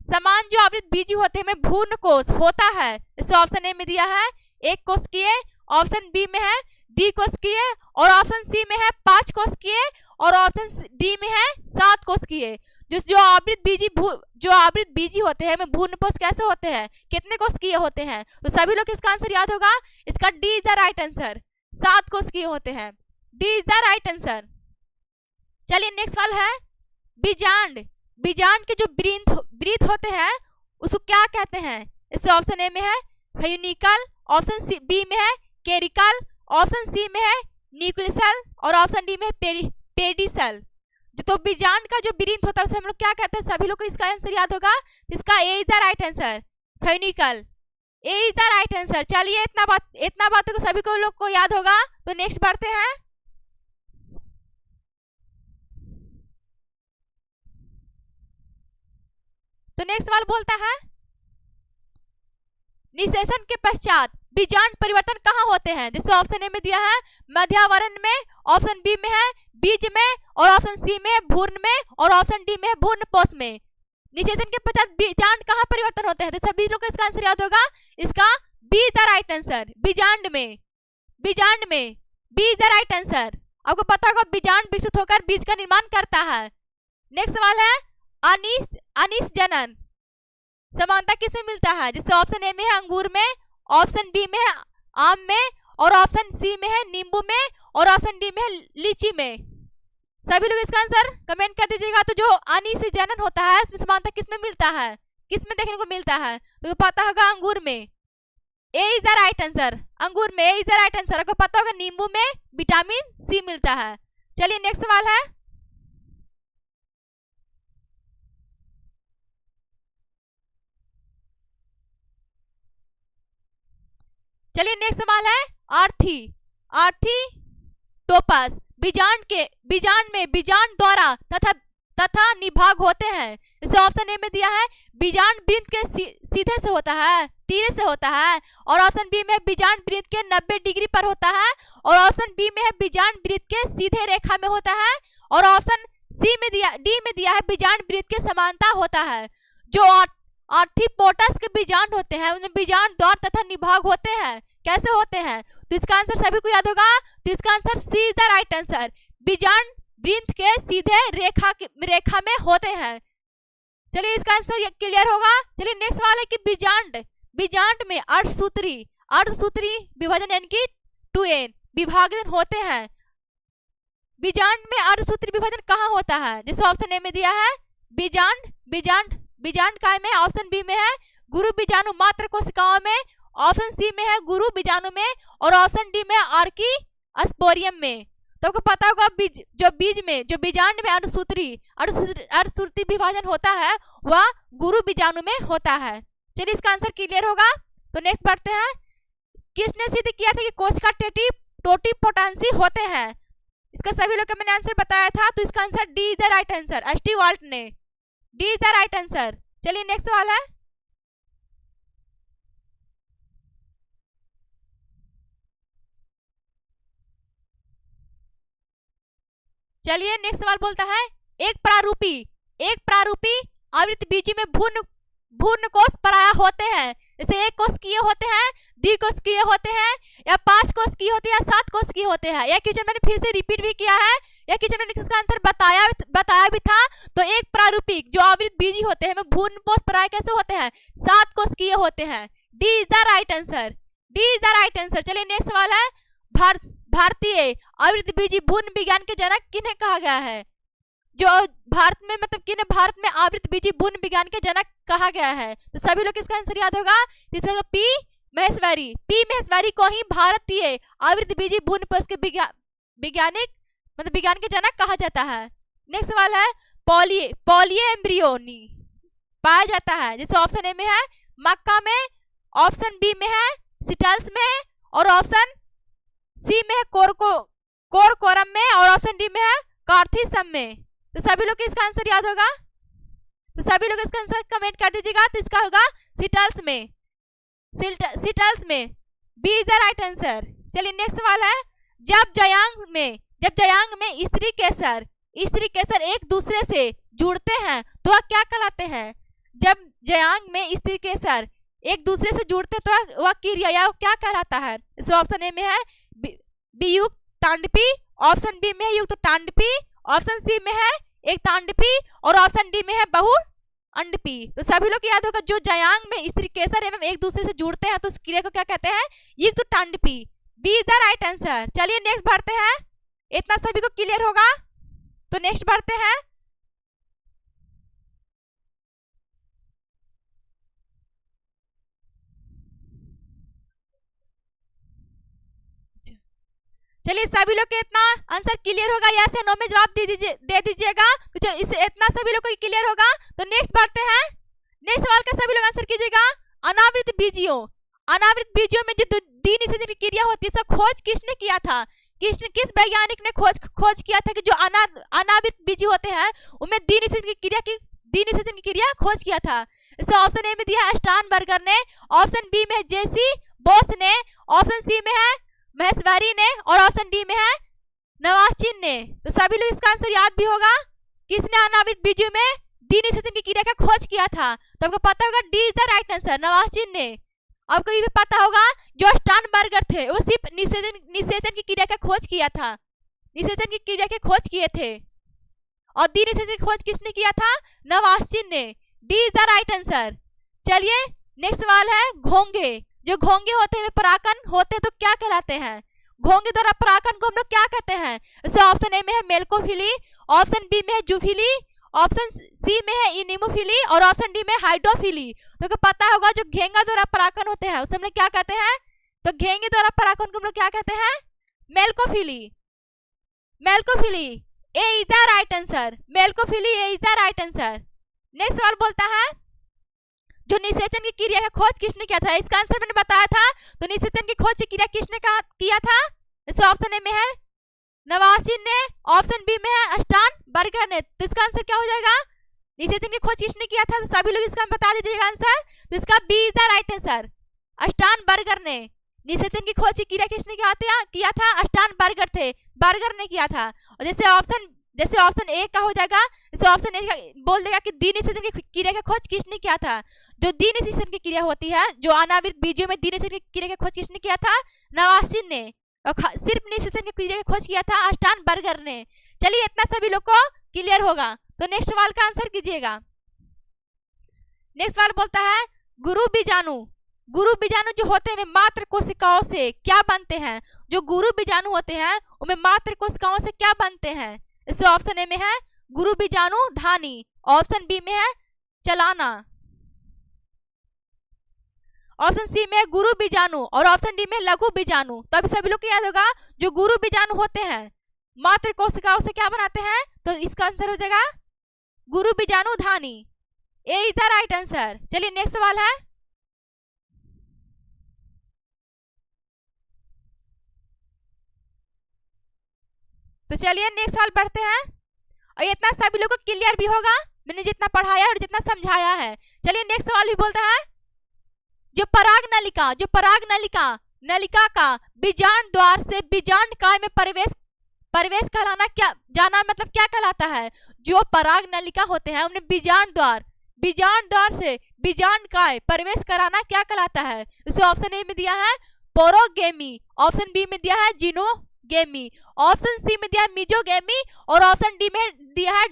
समान जो आवृत बीजी होते हैं में भ्रूण कोष होता है। इसे ऑप्शन ए में दिया है 1 कोशिकीय, ऑप्शन बी में है द्विकोशिकीय, और ऑप्शन सी में है 5 कोशिकीय, और ऑप्शन डी में है 7 कोशिकीय। जो आवृत बीजी होते हैं में भ्रूण कोष कैसे होते हैं, कितने कोशिकीय होते हैं? तो सभी लोग इसका आंसर याद होगा। इसका D is the right answer, 7 कोशिकीय होते हैं, D is the right answer. चलिए नेक्स्ट सवाल है, बीजांड के जो ब्रीथ होते हैं उसको क्या कहते हैं? इसे ऑप्शन ए में है फ्यूनिकल, ऑप्शन बी में है केरिकल, ऑप्शन सी में है न्यूक्लियल, और ऑप्शन डी में है पेडिसल। तो बीजांड का जो ब्रीथ होता है उसे हम लोग क्या कहते हैं? सभी लोग को इसका आंसर याद होगा। इसका A is the right answer, funicle, A is the right answer. चलिए इतना बात को सभी को लोग को याद होगा। तो नेक्स्ट बढ़ते हैं। तो नेक्स्ट सवाल बोलता है, निषेचन के पश्चात बीजांड परिवर्तन कहाँ होते हैं? जैसे ऑप्शन ए में दिया है मध्यावरण में, ऑप्शन बी में है बीज में, और ऑप्शन सी में है भ्रूण में, और ऑप्शन डी में है भ्रूणपोष में। निषेचन के पश्चात बीजांड कहाँ परिवर्तन होते हैं? तो सभी लोग को इसका आंसर याद होगा। इसका बी द राइट आंसर, बीजांड में, बी द राइट आंसर। आपको पता होगा बीजांड विकसित होकर बीज का निर्माण करता है। नेक्स्ट सवाल है, अनिश जनन समानता किसमें मिलता है? जिससे ऑप्शन ए में है अंगूर में, ऑप्शन बी में है आम में, और ऑप्शन सी में है नींबू में, और ऑप्शन डी में है लीची में। सभी लोग इसका आंसर कमेंट कर दीजिएगा। तो जो अनिश जनन होता है इसमें समानता किसमें मिलता है, किसमें देखने को मिलता है? तो पता होगा अंगूर में, ए इज द राइट आंसर, अंगूर में, ए इज द राइट आंसर। आपको पता होगा नींबू में विटामिन सी मिलता है। चलिए नेक्स्ट सवाल है, आर्थीटोपस बीजांड में बीजांड द्वारा तथा निभाग होते हैं। इसे ऑप्शन ए में दिया है बीजांड वृत्त के सीधे से होता है, तीरे से होता है, और ऑप्शन बी में बीजांड वृत्त के 90 डिग्री पर होता है, और ऑप्शन बी में है बीजांड वृत्त के सीधे रेखा में होता है, और ऑप्शन डी में दिया है बीजांड वृत्त के समांतर होता है। जो आर्थीपोटस के बीजांड होते हैं उनमें बीजांड द्वार तथा निभाग होते हैं। कैसे होते हैं? तो इसका आंसर सभी को याद होगा। तो इसका answer C is the right answer, बीजांड वृत्त के सीधे रेखा में होते हैं। चलिए इसका आंसर क्लियर होगा। चलिए नेक्स्ट सवाल है कि बीजांड में अर्धसूत्री विभाजन यानी कि 2n विभाजन होते हैं। बीजांड में अर्धसूत्री विभाजन कहाँ होता है? जैसे ऑप्शन ए में दिया है बीजांड काय में, ऑप्शन बी में है गुरु बीजाणु मात्र कोशिकाओं में, ऑप्शन सी में है गुरु बीजाणु में, और ऑप्शन डी में आर्की स्पोरियम में। तो आपको पता होगा जो बीजांड में अर्धसूत्री विभाजन होता है वह गुरु बीजाणु में होता है। चलिए इसका आंसर क्लियर होगा। तो नेक्स्ट बढ़ते हैं। किसने सिद्ध किया था कि कोशिका टोटिपोटेंसी होते हैं? इसका सभी लोग का मैंने आंसर बताया था, तो इसका answer D is the right answer. एसटी वाल्ट ने, D is the right answer. चलिए नेक्स्ट सवाल है। चलिए नेक्स्ट सवाल बोलता है एक प्रारूपी आवृतबीजी में भ्रूण कोष पराया होते हैं। जैसे एक कोशिकीय होते हैं, द्विकोशिकीय होते हैं, या 5 कोशिकीय होते हैं, या 7 कोशिकीय होते हैं। यह क्वेश्चन मैंने फिर से रिपीट भी किया है, यह क्वेश्चन मैंने इसका आंसर बताया भी था। तो एक प्रारूपिक जो आवृतबीजी होते हैं में भ्रूण कोष पराया कैसे होते हैं? 7 कोशिकीय होते हैं। D is the right answer, D is the right answer. चलिए नेक्स्ट सवाल है। भारतीय आवृतबीजी भ्रूण विज्ञान के जनक किन्हें कहा गया है? जो भारत में आवृतबीजी भ्रूण विज्ञान के जनक कहा गया है? तो सभी लोग इसका आंसर याद होगा। इसका पी महेश्वरी को ही भारतीय आवृतबीजी भ्रूण कोष के विज्ञान के जनक कहा जाता है। नेक्स्ट सवाल है। पॉलीएम्ब्रियोनी पाया जाता है। जैसे ऑप्शन ए में है मक्का में, ऑप्शन बी में है सिटल्स में, और ऑप्शन सी में है कोरकोरम में, और ऑप्शन डी में है कार्थिसम में। तो सभी लोग इसका आंसर याद होगा। तो सभी लोग इसका आंसर कमेंट कर दीजिएगा। तो इसका होगा सिटल्स में, B is the right answer. चलिए नेक्स्ट सवाल है। जब जयांग में स्त्री केसर एक दूसरे से जुड़ते हैं तो वह क्या कहलाते हैं? जब जयांग में स्त्री केसर एक दूसरे से जुड़ते हैं तो वह क्रिया या क्या कहलाता है? इस ऑप्शन ए में है वियुक्त तांडपी, ऑप्शन बी में है युक्त तांडपी, ऑप्शन सी में है एक तांडपी, और ऑप्शन डी में है बहुअंडपी। तो सभी लोग याद होगा जो जयांग में स्त्री केसर एवं एक दूसरे से जुड़ते हैं तो उस क्रिया को क्या कहते हैं? युक्त तांडपी। B is the right answer. चलिए नेक्स्ट बढ़ते हैं। इतना सभी को क्लियर होगा। तो नेक्स्ट बढ़ते हैं। चलिए सभी लोग के इतना आंसर क्लियर होगा, यस या नो में जवाब दे दीजिएगा। तो इसे इतना सभी लोग को क्लियर होगा। तो नेक्स्ट बढ़ते हैं। नेक्स्ट सवाल का सभी लोग आंसर कीजिएगा। अनावृत बीजियों में जो द्विनिषेचन की क्रिया होती है इसका खोज किसने किया था? किस वैज्ञानिक ने खोज किया था कि जो अनावृत बीजी होते हैं उनमें द्विनिषेचन की क्रिया खोज किया था? इसे ऑप्शन ए में दिया है स्टार्नबर्गर ने, ऑप्शन बी में जेसी बोस ने, ऑप्शन सी में है महेश्वरी ने, और ऑप्शन डी में है नवाज़चिन ने। तो सभी लोग इसका आंसर याद भी होगा। किसने अनावृत बीजियों में द्विनिषेचन की क्रिया का खोज किया था? तो आपको पता होगा D is the right answer, Nawaschin ने। आपको ये भी पता होगा जो स्टार्नबर्गर थे वो सिर्फ निषेचन की क्रिया का खोज किया था, निषेचन की क्रिया के खोज किए थे, और द्विनिषेचन की खोज किसने किया था? नवाज़चिन ने। D is the right answer. चलिए नेक्स्ट सवाल है। घोंगे जो घोंगे होते हैं परागण होते हैं तो क्या कहलाते हैं? घोंगे द्वारा परागण को हम लोग क्या कहते हैं? जैसे ऑप्शन ए में है मेलकोफिली, ऑप्शन बी में है जूफिली, ऑप्शन सी में है इनिमोफिली, और ऑप्शन डी में हाइड्रोफिली। तो पता होगा जो घेंगा द्वारा परागण होते हैं उसे हम लोग क्या कहते हैं? तो घेंगे द्वारा परागण को हम लोग क्या कहते हैं? Malacophily. A is the right answer, malacophily A is the right answer. Next सवाल बोलता है जो निषेचन की क्रिया का खोज किसने किया था? इसका आंसर मैंने बताया था। तो निषेचन की खोज की क्रिया किसने किया था? इस ऑप्शन ए में है नवाज़चिन ने, ऑप्शन बी में है स्टार्नबर्गर ने। तो इसका आंसर क्या हो जाएगा? निषेचन की खोज किसने किया था? तो सभी लोग इसका बता दीजिएगा आंसर। तो इसका B is the right answer, Strasburger ने। निषेचन की खोज की क्रिया किसने किया था? बर्गर ने किया था। और जैसे ऑप्शन ए का हो जाएगा, जैसे ऑप्शन ए बोल देगा कि द्विनिषेचन की क्रिया का खोज किसने किया था? जो द्विनिषेचन की क्रिया होती है, जो अनावृत बीजियों में द्विनिषेचन की क्रिया का खोज किसने किया था? नवाज़चिन ने। और सिर्फ निषेचन की क्रिया का खोज किया था स्टार्नबर्गर ने। चलिए इतना सभी लोग को क्लियर होगा। तो नेक्स्ट सवाल का आंसर कीजिएगा। नेक्स्ट सवाल बोलता है गुरु बीजाणु गुरु बीजाणु जो होते हैं वे मात्र कोशिकाओं से क्या बनते हैं? जो गुरु बीजाणु होते हैं उनमें मात्र कोशिकाओं से क्या बनते हैं? इसे ऑप्शन ए में है गुरु बीजाणु धानी, ऑप्शन बी में है चलाना, ऑप्शन सी में है गुरु बीजाणु और ऑप्शन डी में लघु बीजाणु। तब सभी लोग को याद होगा जो गुरु बीजाणु होते हैं मात्र कोशिकाओं से क्या बनाते हैं, तो इसका आंसर हो जाएगा गुरु बीजाणु धानी। ए इज द राइट आंसर। चलिए नेक्स्ट सवाल है, तो चलिए नेक्स्ट सवाल पढ़ते हैं और इतना सभी लोगों को क्लियर भी होगा मैंने जितना पढ़ाया और जितना समझाया है। चलिए नेक्स्ट सवाल भी बोलता है जो पराग नलिका नलिका का बीजांड द्वार से बीजांड काय में प्रवेश कहलाना क्या जाना मतलब क्या कहलाता है? जो पराग नलिका होते हैं उन्हें बीजांड द्वार से बीजांड काय प्रवेश कराना क्या कहलाता है? इसे ऑप्शन ए में दिया है पोरोगेमी, ऑप्शन बी में दिया है जिनोगेमी, ऑप्शन सी में दिया है मिजोगेमी और ऑप्शन डी में दिया है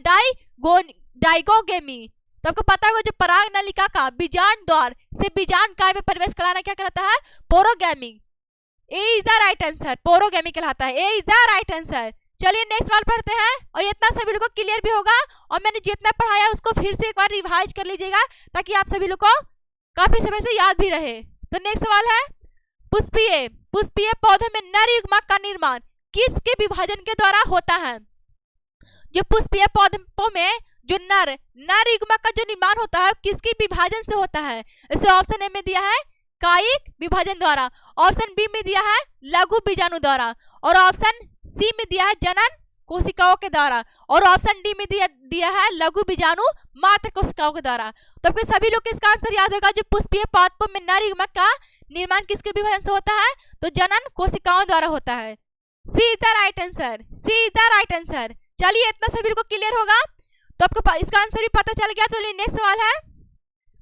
डाइगोगेमी। तो आपको पता होगा जो पराग नलिका का बीजांड द्वार से बीजांड काय में प्रवेश कराना क्या कहलाता है? Porogamy. A is the right answer, porogamy कहलाता है। ए इज द राइट आंसर। चलिए नेक्स्ट सवाल पढ़ते हैं और इतना सभी लोगों को क्लियर भी होगा और मैंने जितना पढ़ाया उसको फिर से एक बार रिवाइज कर लीजिएगा ताकि आप सभी लोग को काफी समय से याद भी रहे। तो नेक्स्ट सवाल है पुष्पीय पौधे में नर युग्मक का निर्माण किसके विभाजन के द्वारा होता है? जो पुष्पीय पौधों में जो नर युग्मक का जो निर्माण होता है किसके विभाजन से होता है? इसे ऑप्शन ए में दिया है कायिक विभाजन द्वारा, ऑप्शन बी में दिया है लघु बीजाणु द्वारा और ऑप्शन सी में दिया है जनन कोशिकाओं के द्वारा और ऑप्शन डी में दिया है लघु बीजाणु मात्र कोशिकाओं के द्वारा। तो आपके सभी लोग इसका आंसर याद होगा जो पुष्पीय पौधों में नर युग्मक का निर्माण किसके विभाजन से होता है? तो जनन कोशिकाओं द्वारा होता है। सी इज द राइट आंसर। चलिए इतना सभी लोग को क्लियर होगा तो आपको इसका आंसर भी पता चल गया। तो नेक्स्ट सवाल है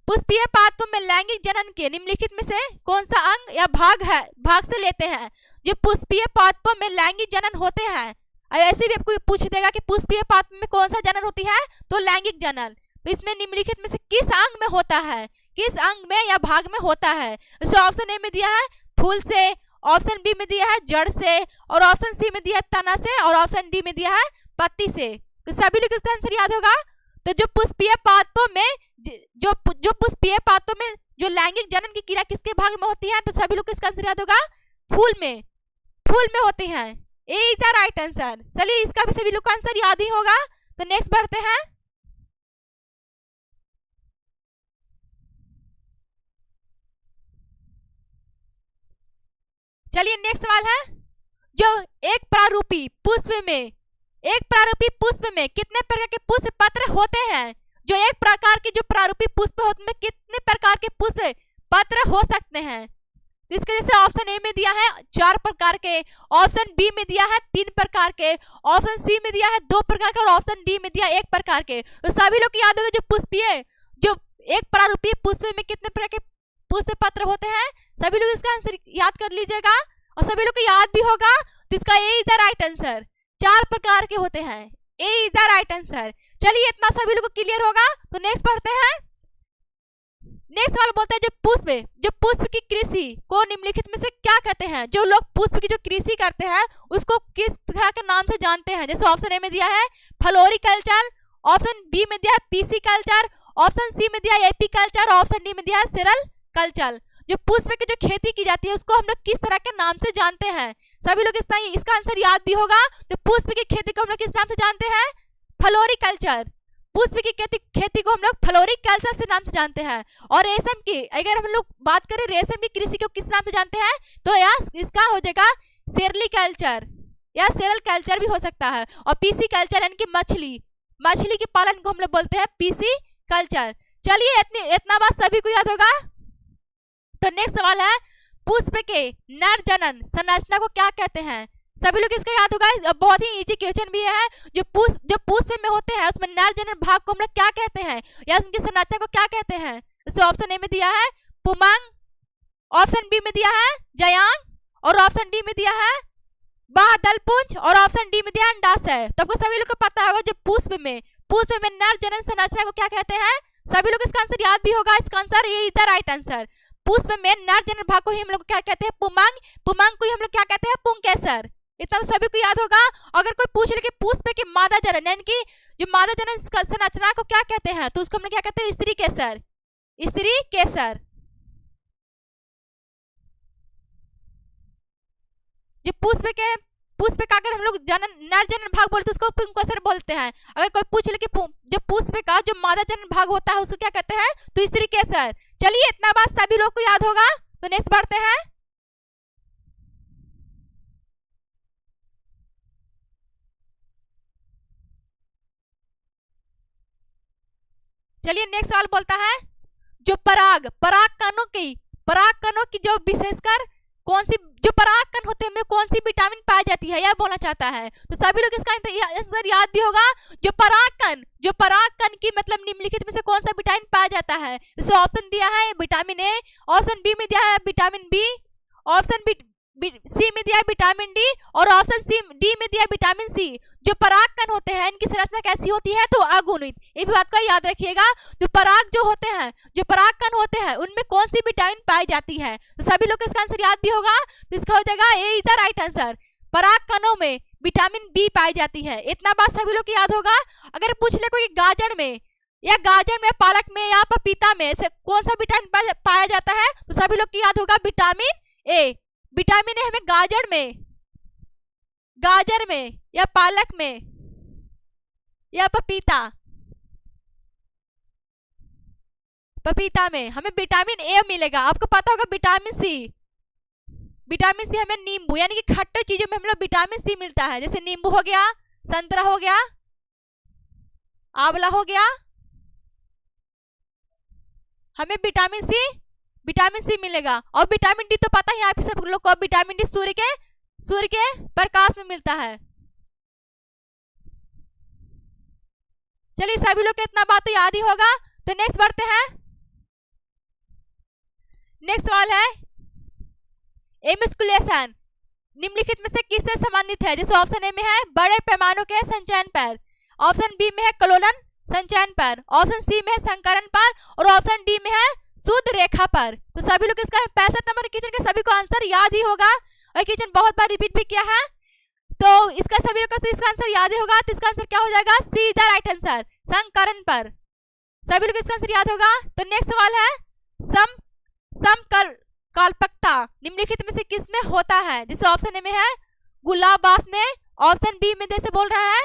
पुष्पीय पादपों में लैंगिक जनन के निम्नलिखित में से कौन सा अंग या भाग से लेते हैं? जो पुष्पीय पादपों में लैंगिक जनन होते हैं, ऐसे भी आपको पूछ देगा कि पुष्पीय पादप में कौन सा जनन होती है, तो लैंगिक जनन। तो इसमें निम्नलिखित में से किस अंग में होता है, किस अंग में या भाग में होता है? इसे ऑप्शन ए में दिया है फूल से, ऑप्शन बी में दिया है जड़ से और ऑप्शन सी में दिया है तना से और ऑप्शन डी में दिया है पत्ती से। तो सभी लोग इसका आंसर याद होगा। तो जो पुष्पीय पादपों में जो पुष्पीय पादपों में जो लैंगिक जनन की क्रिया किसके भाग में होती है, तो सभी लोग इसका आंसर याद होगा फूल में होती है। ए इज द राइट आंसर। चलिए इसका भी सभी लोग का आंसर याद ही होगा। तो नेक्स्ट बढ़ते हैं। चलिए नेक्स्ट सवाल है जो एक प्रारूपी पुष्प में कितने प्रकार के पुष्प पत्र होते हैं? जो एक प्रकार के जो प्रारूपी पुष्प होते हैं कितने प्रकार के पुष्प पत्र हो सकते हैं? तो इसके जैसे ऑप्शन ए में दिया है 4 प्रकार के, ऑप्शन बी में दिया है 3 प्रकार के, ऑप्शन सी में दिया है 2 प्रकार के और ऑप्शन डी में दिया 1 प्रकार के। तो सभी लोग याद होगा जो एक प्रारूपी पुष्प में कितने प्रकार के पुष्प पत्र होते हैं? सभी लोग इसका आंसर याद कर लीजिएगा और सभी लोग को याद भी होगा। तो इसका A is the right answer. 4 प्रकार के होते हैं। ए इज द राइट आंसर। चलिए इतना सभी लोग को क्लियर होगा। तो नेक्स्ट पढ़ते हैं। नेक्स्ट सवाल बोलता है जो पुष्प की कृषि को निम्नलिखित में से क्या कहते हैं? जो लोग पुष्प की जो कृषि करते हैं उसको किस तरह के नाम से जानते हैं? जैसे ऑप्शन ए में दिया है फ्लोरिकल्चर, ऑप्शन बी में दिया है पीसी कल्चर, ऑप्शन सी में दिया है एपी कल्चर, ऑप्शन डी में दिया है सेरल कल्चर। जो पुष्प की जो खेती की जाती है उसको हम लोग किस तरह के नाम से जानते हैं? सभी लोग इसका आंसर याद भी होगा। तो पुष्प की खेती को हम लोग किस नाम से जानते हैं? फ्लोरिकल्चर। पुष्प की खेती को हम लोग फ्लोरिकल्चर से नाम से जानते हैं। और रेशम की अगर हम लोग बात करें रेशम की कृषि को किस नाम से जानते हैं, तो यार इसका हो जाएगा सेरिकल्चर या सेरल कल्चर भी हो सकता है। और पीसी कल्चर यानी कि मछली के पालन को हम लोग बोलते हैं पीसी कल्चर। चलिए इतना बात सभी को याद होगा। तो नेक्स्ट सवाल है पुष्प के नर जनन संरचना को क्या कहते हैं? सभी लोग इसका याद होगा। बहुत ही इजी क्वेश्चन भी है। जो पुष्प में होते हैं उसमें नर जनन भाग को हम लोग क्या कहते हैं या उनकी संरचना को क्या कहते हैं? इसे ऑप्शन ए में दिया है पुमांग, ऑप्शन बी में दिया है जयांग और ऑप्शन डी में दिया है बादलपुंज और ऑप्शन डी में दिया है अंडाशय। तो आपको सभी लोग को पता होगा जो पुष्प में नर जनन संरचना को क्या कहते हैं? सभी लोग इसका आंसर याद भी होगा। इसका answer A is the right answer. पुष्प में नर जनन भाग को ही हम लोग क्या कहते हैं? पुमंग। पुमंग को ही हम लोग क्या कहते हैं? पुंकेसर। इतना तो सभी को याद होगा। अगर कोई पूछ ले कि पुष्प के मादा जनन यानी कि जो मादा जनन संरचना को क्या कहते हैं, तो उसको हम लोग क्या कहते हैं? स्त्री केसर। स्त्री केसर। जो पुष्प का अगर हम लोग नर जनन भाग बोलते हैं उसको पुंकेसर बोलते हैं। अगर कोई पूछ ले कि जो पुष्प का जो मादा जनन भाग होता है उसको क्या कहते हैं? तो स्त्री केसर। चलिए इतना बात सभी लोग को याद होगा। तो नेक्स्ट बढ़ते हैं। चलिए नेक्स्ट सवाल बोलता है जो पराग कणों की जो विशेषकर कौन सी जो पराग कण होते हैं कौन सी विटामिन पाई जाती है, यह बोलना चाहता है। तो सभी लोग इसका आंसर याद भी होगा। जो पराग कण की मतलब निम्नलिखित में से कौन सा विटामिन पाया जाता है? इसे ऑप्शन दिया है विटामिन ए, ऑप्शन बी में दिया है विटामिन बी, ऑप्शन सी में दिया है विटामिन डी और ऑप्शन डी में दिया है विटामिन सी। जो पराग कण होते हैं इनकी संरचना कैसी होती है? तो अगुणित। ये भी बात को याद रखिएगा। जो पराग कण होते हैं उनमें कौन सी विटामिन पाई जाती है? तो सभी लोग को इसका आंसर याद भी होगा। तो इसका हो जाएगा A is the right answer. पराग कणों में विटामिन बी पाई जाती है। इतना बात सभी लोग को याद होगा। अगर पूछ ले कोई गाजर में पालक में या पपीता में से कौन सा विटामिन पाया जाता है, तो सभी लोग को याद होगा विटामिन ए। विटामिन ए हमें गाजर में या पालक में या पपीता में हमें विटामिन ए मिलेगा। आपको पता होगा विटामिन सी हमें नींबू यानी कि खट्टे चीजों में हम लोग विटामिन सी मिलता है। जैसे नींबू हो गया, संतरा हो गया, आंवला हो गया, हमें विटामिन सी मिलेगा। और विटामिन डी तो पता ही आप सब लोग को, विटामिन डी सूर्य के प्रकाश में मिलता है। चलिए सभी लोग को इतना बात तो याद ही होगा। तो नेक्स्ट बढ़ते हैं। नेक्स्ट सवाल है एमिस्कुलेशन निम्नलिखित में से किससे संबंधित है? जैसे ऑप्शन ए में है बड़े पैमानों के संचयन पर, ऑप्शन बी में है कलोलन संचयन पर, ऑप्शन सी में है संकरण पर और ऑप्शन डी में है शुद्ध रेखा पर। तो सभी लोग इसका 65 नंबर क्वेश्चन के सभी को आंसर याद ही होगा और क्वेश्चन बहुत बार रिपीट भी किया है। तो इसका सभी लोग को इसका आंसर याद ही होगा। तो इसका आंसर क्या हो जाएगा? सी द राइट आंसर, संकरण पर। सभी लोग इसका आंसर याद होगा। तो नेक्स्ट सवाल है समकल्पकता निम्नलिखित में से किस में होता है? जैसे ऑप्शन ए में है गुलाब बास में, ऑप्शन बी में जैसे बोल रहा है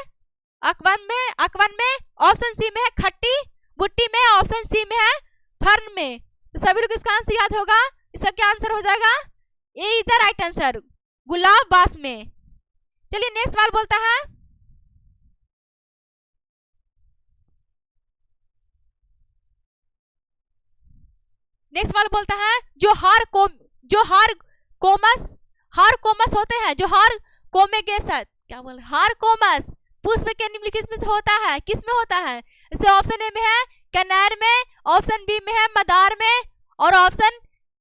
अकवन में, ऑप्शन सी में है खट्टी बुट्टी में, ऑप्शन सी में है फर्न में। तो सभी लोग इसका आंसर याद होगा। इसका क्या आंसर हो जाएगा? A is the right answer, गुलाब बास में। चलिए नेक्स्ट सवाल बोलता है जो हार कोमस होते हैं, जो हार कोमेगेसत क्या बोल हार कोमस पुष्प के निम्नलिखित में से होता है, किस में होता है? इसे ऑप्शन ए में है कनेर में, ऑप्शन बी में है मदार में और ऑप्शन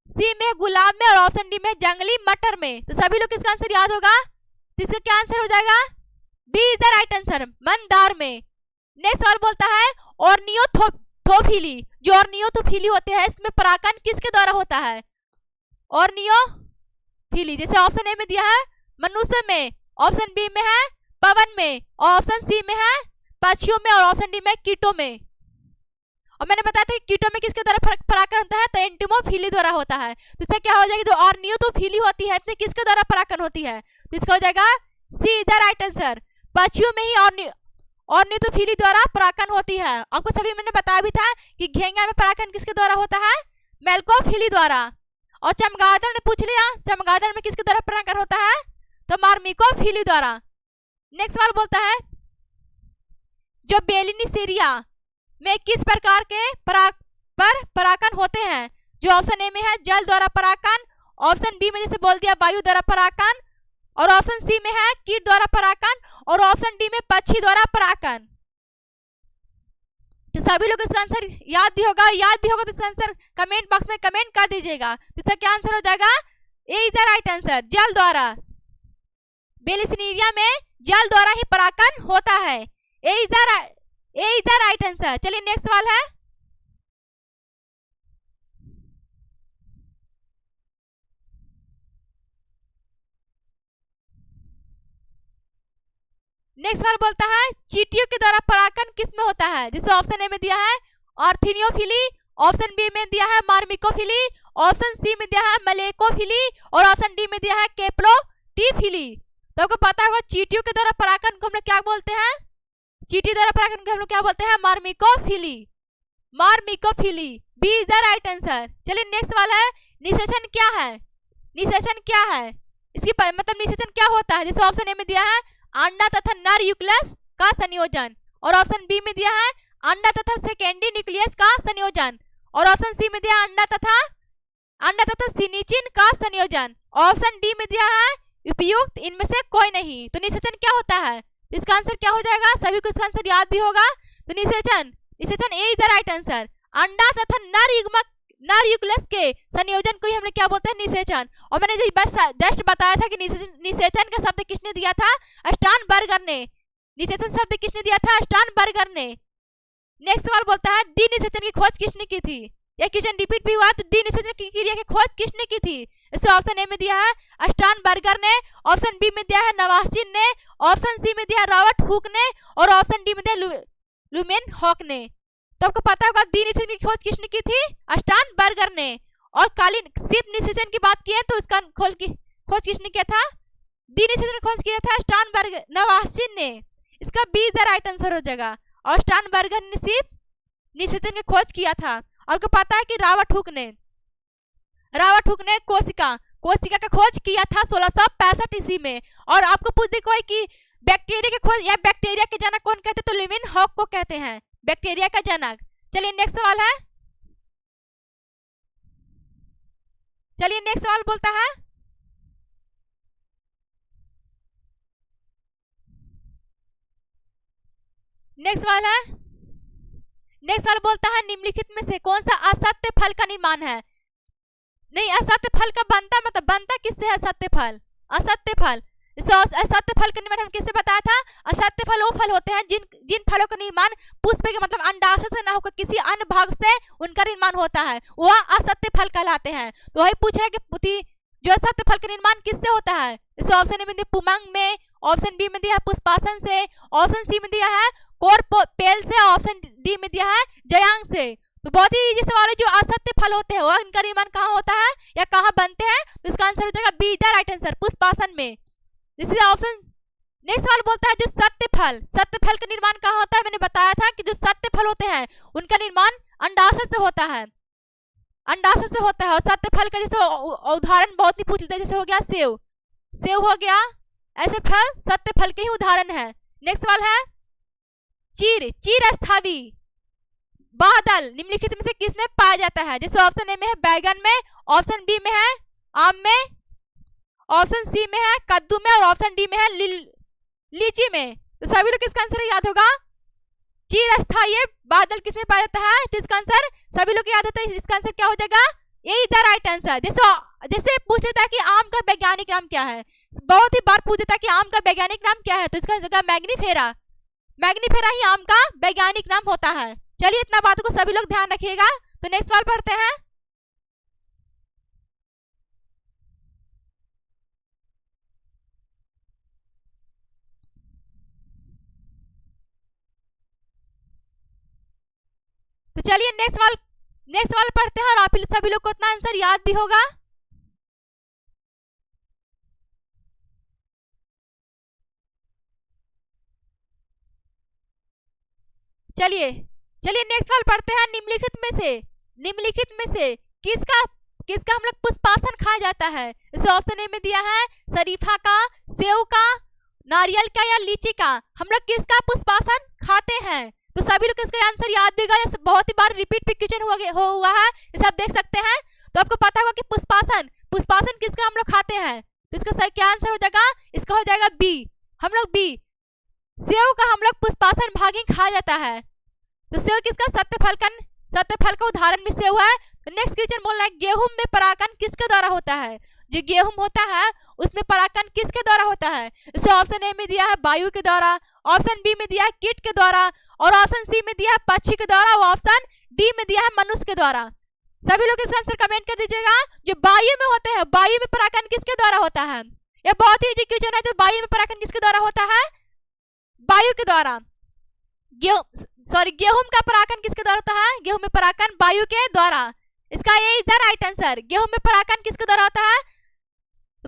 सी में है गुलाब में और ऑप्शन डी में जंगली मटर में। तो सभी लोग इसका आंसर याद होगा। तो इसका क्या आंसर हो जाएगा? B is the right answer, मंदार में। नेक्स्ट सवाल बोलता है ऑर्नियोथोफिली जो ऑर्नियोथोफिली होते हैं इसमें परागण किसके द्वारा होता है? ऑर्नियोफिली जैसे ऑप्शन ए में दिया है मनुष्य में, ऑप्शन बी में है पवन में, ऑप्शन सी में है पक्षियों में और ऑप्शन डी में कीटों में। और मैंने बताया था कि कीटों में किसके द्वारा परागण होता है? तो एंटिमोफिली द्वारा होता है। तो इसका क्या हो जाएगा? जो ऑर्नियोथोफिली होती है इसमें किसके द्वारा परागण होती है? तो इसका हो जाएगा सी द राइट आंसर, पक्षियों में ही ऑर्नियोथोफिली द्वारा परागण होती है। आपको सभी मैंने बताया भी था कि घेंगा में परागण किसके द्वारा होता है? मेलकोफिली द्वारा। और चमगादड़ ने पूछ लिया चमगादड़ में किसके द्वारा परागण होता है? तो मार्मिकोफिली द्वारा। नेक्स्ट सवाल बोलता है जो बेलिनीसेरिया में किस प्रकार के परागण होते हैं? जो ऑप्शन ए में है जल द्वारा परागण, ऑप्शन बी में जैसे बोल दिया वायु द्वारा परागण और ऑप्शन सी में है कीट द्वारा परागण और ऑप्शन डी में पक्षी द्वारा परागण। तो सभी लोग इसका आंसर याद भी होगा तो इसका आंसर कमेंट बॉक्स में कमेंट कर दीजिएगा। तो इसका क्या आंसर हो जाएगा? A is the right answer, जल द्वारा। बेलिनीसेरिया में जल द्वारा ही परागण होता है। ए इज द राइट आंसर। चलिए नेक्स्ट सवाल है नेक्स्ट सवाल बोलता है चींटियों के द्वारा परागण किस में होता है, जैसे ऑप्शन ए में दिया है ऑर्थिनियोफिली, ऑप्शन बी में दिया है मार्मिकोफिली, ऑप्शन सी में दिया है मलेकोफिली और ऑप्शन डी में दिया है केप्लोटीफिली। तो आपको पता होगा चींटियों के द्वारा परागण को हम लोग क्या बोलते हैं, चींटी द्वारा परागण को हम लोग क्या बोलते हैं, myrmecophily, myrmecophily. B is the right answer. चलिए नेक्स्ट सवाल है निषेचन क्या है, निषेचन क्या है, इसकी मतलब निषेचन क्या होता है, जैसे ऑप्शन ए में दिया है अंडा तथा नर यूक्लियस का संयोजन और ऑप्शन बी में दिया है अंडा तथा सेकेंडरी न्यूक्लियस का संयोजन और ऑप्शन सी में दिया अंडा तथा सिनिचिन का संयोजन, ऑप्शन डी में दिया है उपयुक्त इनमें से कोई नहीं। तो निषेचन क्या होता है, इसका आंसर क्या हो जाएगा, सभी को इसका आंसर याद भी होगा। तो निषेचन ए इज द राइट आंसर। अंडा तथा नर यूक्लियस के संयोजन को ही हमने क्या बोलते हैं, निषेचन। और मैंने जस्ट बताया था कि निषेचन का शब्द किसने दिया था, स्टार्नबर्गर ने। निषेचन शब्द किसने दिया था, स्टार्नबर्गर ने। नेक्स्ट सवाल बोलता है दी निषेचन की खोज किसने की थी, यह क्वेश्चन रिपीट भी हुआ। तो दी निषेचन की क्रिया की खोज किसने की थी, इसे ऑप्शन ए में दिया है स्टार्नबर्गर ने, ऑप्शन बी में दिया है नवासिन ने, ऑप्शन सी में दिया है रॉबर्ट हुक ने और ऑप्शन डी में दिया लुमेन हॉक ने। तो आपको पता होगा दी निषेचन की खोज किसने की थी, स्टार्नबर्गर ने। और कालीन सिर्फ निषेचन की बात की है तो इसका खोज किसने किया था, दी निषेचन खोज किया था स्टार्नबर्गर नवासिन ने। इसका बी द राइट आंसर हो जाएगा। और स्टार्नबर्गर ने सिर्फ निषेचन की खोज किया था। और को पता है कि रॉबर्ट हुक ने कोशिका का खोज किया था 1665 ईस्वी में। और आपको पूछ दे कोई कि बैक्टीरिया की खोज या बैक्टीरिया के जनक कौन कहते हैं, तो लुमेन हॉक को कहते हैं बैक्टीरिया का जनक। चलिए नेक्स्ट सवाल है, चलिए नेक्स्ट सवाल बोलता है नेक्स्ट सवाल बोलता है निम्नलिखित में से कौन सा असत्य फल का निर्माण है। नहीं, असत्य फल का बनता किससे है, असत्य फल। असत्य फल का निर्माण हम किससे बताया था, असत्य फल वो फल होते हैं जिन फलों का निर्माण पुष्प के मतलब अंडाशय से ना होकर किसी अन्य भाग से उनका निर्माण होता है, वह असत्य फल कहलाते हैं। तो वही पूछ रहा है कि जो असत्य फल का निर्माण किससे होता है, इसे ऑप्शन ए में दिया पुमंग में, ऑप्शन बी में दिया है पुष्पासन से, ऑप्शन सी में दिया है कोरपेल से, ऑप्शन डी में दिया है जयांग से। तो बहुत ही इजी सवाल है, जो असत्य फल होते हैं वह इनका निर्माण कहाँ होता है या कहाँ बनते हैं, तो इसका आंसर हो जाएगा बी द राइट आंसर, पुष्पासन में। इसलिए ऑप्शन नेक्स्ट सवाल बोलता है जो सत्य फल का निर्माण कहाँ होता है। मैंने बताया था कि जो सत्य फल होते हैं उनका निर्माण अंडाशय से होता है, और सत्य फल का जैसे उदाहरण बहुत ही पूछ लेते हैं, जैसे हो गया सेव हो गया, ऐसे फल सत्य फल के ही उदाहरण है। नेक्स्ट सवाल है चिरस्थायी बादल निम्नलिखित में से किस में पाया जाता है, जैसे ऑप्शन ए में है बैगन में, ऑप्शन बी में है आम में, ऑप्शन सी में है कद्दू में और ऑप्शन डी में है लीची में। तो सभी लोग किसका आंसर याद होगा, चिरस्थायी बादल किसमें पाया जाता है, तो इसका आंसर सभी लोग याद होता है, इसका आंसर क्या हो जाएगा, यही द राइट आंसर। जैसे पूछ लेता है कि आम का वैज्ञानिक नाम क्या है, बहुत ही बार पूछ देता है कि आम का वैज्ञानिक नाम क्या है, तो इसका आंसर मैग्नीफेरा ही आम का वैज्ञानिक नाम होता है। चलिए इतना बातों को सभी लोग ध्यान रखिएगा। तो नेक्स्ट सवाल पढ़ते हैं, तो चलिए नेक्स्ट सवाल पढ़ते हैं और आप सभी लोग को इतना आंसर याद भी होगा। चलिए नेक्स्ट सवाल पढ़ते हैं, निम्नलिखित में से किसका हम लोग पुष्पासन खाया जाता है। इसे ऑप्शन ए में दिया है शरीफा का, सेव का, नारियल का या लीची का। हम लोग किसका पुष्पासन खाते हैं, तो सभी लोग इसका आंसर याद भी होगा, बहुत ही बार रिपीट भी क्वेश्चन हुआ है, इसे आप देख सकते हैं। तो आपको पता होगा कि पुष्पासन किसका हम लोग खाते हैं, तो इसका क्या आंसर हो जाएगा, इसका हो जाएगा बी, हम लोग बी सेव का हम लोग पुष्पासन भागी खाया जाता है। तो सेव किसका, सत्य फल का उदाहरण भी सेव है। तो नेक्स्ट क्वेश्चन बोल रहा है गेहूं में परागण किसके द्वारा होता है, जो गेहूं होता है उसमें परागण किसके द्वारा होता है। इसे ऑप्शन ए में दिया है वायु के द्वारा, ऑप्शन बी में दिया है कीट के द्वारा और ऑप्शन सी में दिया है पक्षी के द्वारा और ऑप्शन डी में दिया है मनुष्य के द्वारा। सभी लोग इसका आंसर कमेंट कर दीजिएगा। जो वायु में होते हैं, वायु में परागण किसके द्वारा होता है, यह बहुत ही इजी क्वेश्चन है। जो वायु में परागण किसके द्वारा होता है, वायु के द्वारा। गेहूं का परागण किसके द्वारा होता है? गेहूं में परागण वायु के द्वारा। इसका ये इधर राइट आंसर। गेहूं में परागण किसके द्वारा होता है?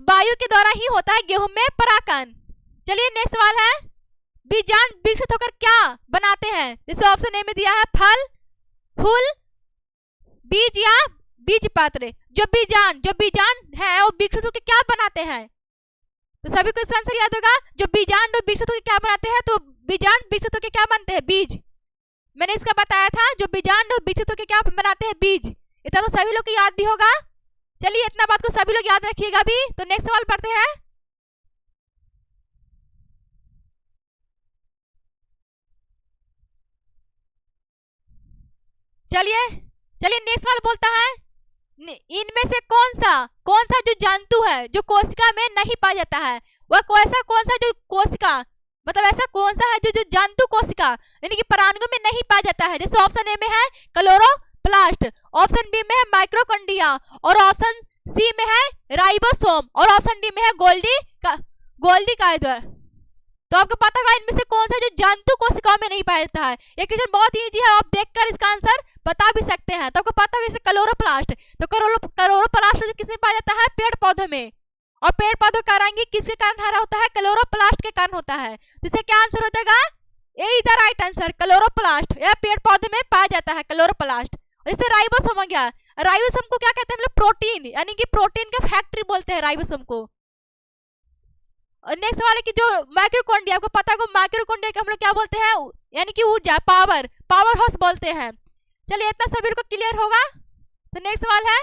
वायु के द्वारा ही होता है गेहूं में परागण। चलिए नेक्स्ट सवाल है, बीजांड विकसित होकर क्या बनाते हैं? जैसे ऑप्शन ए में दिया है फल, फूल, बीज या बीज पत्र। जो बीजांड है वो विकसित होकर क्या बनाते हैं? तो सभी को इसका आंसर याद होगा। जो बीजांड विकसित होकर क्या बनाते हैं? तो बीजांड विकसित होकर क्या बनते हैं? बीज। मैंने इसका बताया था, जो बीजांड विकसित होकर क्या बनाते हैं? बीज। इतना तो सभी लोग को याद भी होगा। चलिए इतना बात को सभी लोग याद रखिएगा भी। तो नेक्स्ट सवाल पढ़ते हैं। चलिए नेक्स्ट सवाल बोलता है, इनमें से कौन सा जो जंतु है जो कोशिका में नहीं पाया जाता है? वह कौन सा जो कोशिका, मतलब ऐसा कौन सा है जो जंतु कोशिका यानी कि परांगों में नहीं पाया जाता है? जैसे ऑप्शन ए में है क्लोरोप्लास्ट, ऑप्शन बी में है माइक्रोकॉन्ड्रिया, और ऑप्शन सी में है राइबोसोम, और ऑप्शन डी में है गोल्गी काइडर। तो आपको पता होगा इनमें से कौन सा जो जंतु कोशिकाओं में नहीं पाया जाता है। ये क्वेश्चन बहुत इजी है, आप देखकर इसका आंसर बता भी सकते हैं। तो आपको पता होगा जैसे क्लोरोप्लास्ट, तो क्लोरोप्लास्ट जो किसमें पाया जाता है? पेड़ पौधों में। और पेड़ पौधों का रंग किसके कारण हरा होता है? क्लोरोप्लास्ट के कारण होता है। जिससे क्या आंसर हो जाएगा? A is the right answer, chloroplast. यह पेड़ पौधे में पाया जाता है क्लोरोप्लास्ट। जैसे राइबोसोम हो गया, राइबोसोम को क्या कहते हैं? मतलब प्रोटीन, यानी कि प्रोटीन का फैक्ट्री बोलते हैं राइबोसोम को। और नेक्स्ट सवाल है कि जो माइक्रोकॉन्ड्रिया, आपको पता होगा माइक्रोकॉन्ड्रिया को हम लोग क्या बोलते हैं? यानी कि ऊर्जा, पावर हाउस बोलते हैं। चलिए इतना सभी को क्लियर होगा। तो नेक्स्ट सवाल है,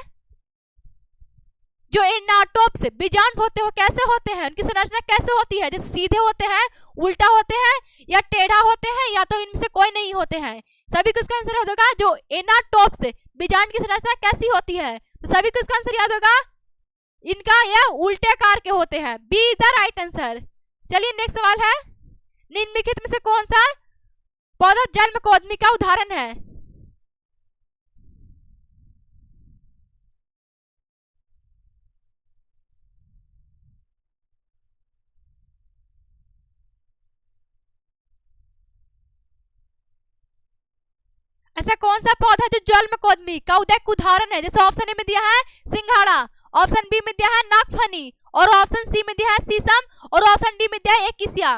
जो एनाटोप्स बीजांड होते हैं कैसे होते हैं? उनकी संरचना कैसे होती है? जैसे सीधे होते हैं, उल्टा होते हैं, या टेढ़ा होते हैं, या तो इनमें से कोई नहीं होते हैं। सभी को इसका आंसर याद होगा। जो एनाटोप्स बीजांड की संरचना कैसी होती है? तो सभी को इसका आंसर याद होगा। इनका यह उल्टे आकार के होते हैं। B is the right answer. चलिए नेक्स्ट सवाल है, निम्नलिखित में से कौन सा पौधा जन्मकोद्मी का उदाहरण है? ऐसा कौन सा पौधा जो जन्मकोद्मी का उदाहरण है? जैसे ऑप्शन ए में दिया है सिंघाड़ा, ऑप्शन बी में दिया है नागफनी, और ऑप्शन सी में दिया है शीशम, और ऑप्शन डी में दिया है एकिसिया।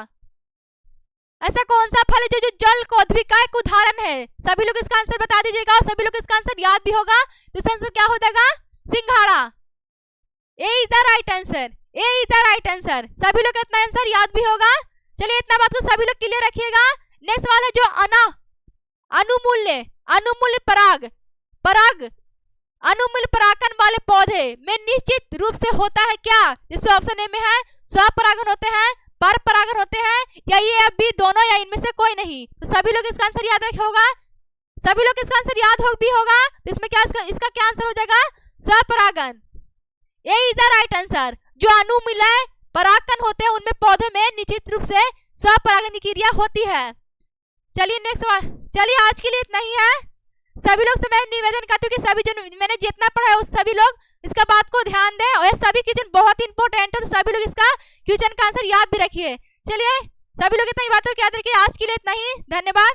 ऐसा कौन सा फल है जो जलकोद्मी का एक उदाहरण है? सभी लोग इसका आंसर बता दीजिएगा, और सभी लोग इसका आंसर याद भी होगा। तो इसका आंसर क्या हो जाएगा? सिंघाड़ा। A is the right answer, A is the right answer. सभी लोग इतना आंसर याद भी होगा। चलिए इतना बात को सभी लोग क्लियर रखिएगा। नेक्स्ट सवाल है, जो अनुमूल्य अनुमूल्य परागण वाले पौधे में निश्चित रूप से होता है क्या? जैसे ऑप्शन ए में है स्वपरागण होते हैं, पर परागण होते हैं, या ये अभी दोनों, या इनमें से कोई नहीं। तो सभी लोग इसका आंसर याद रखे होगा। सभी लोग इसका आंसर याद हो भी होगा। तो इसमें क्या इसका क्या आंसर हो जाएगा? स्वपरागण। ये इज द राइट आंसर। जो अनुमूल्य परागण होते हैं उनमें पौधे में निश्चित रूप से स्वपरागण की क्रिया होती है। चलिए नेक्स्ट सवाल। चलिए आज के लिए इतना ही है। सभी लोग से मैं निवेदन करती हूँ कि सभी जो मैंने जितना पढ़ा है उस सभी लोग इसका बात को ध्यान दें, और ये सभी क्वेश्चन बहुत इंपॉर्टेंट है। तो सभी लोग इसका क्वेश्चन का आंसर याद भी रखिए। चलिए सभी लोग इतना ही बातों को याद रखिए। आज के लिए इतना ही, धन्यवाद।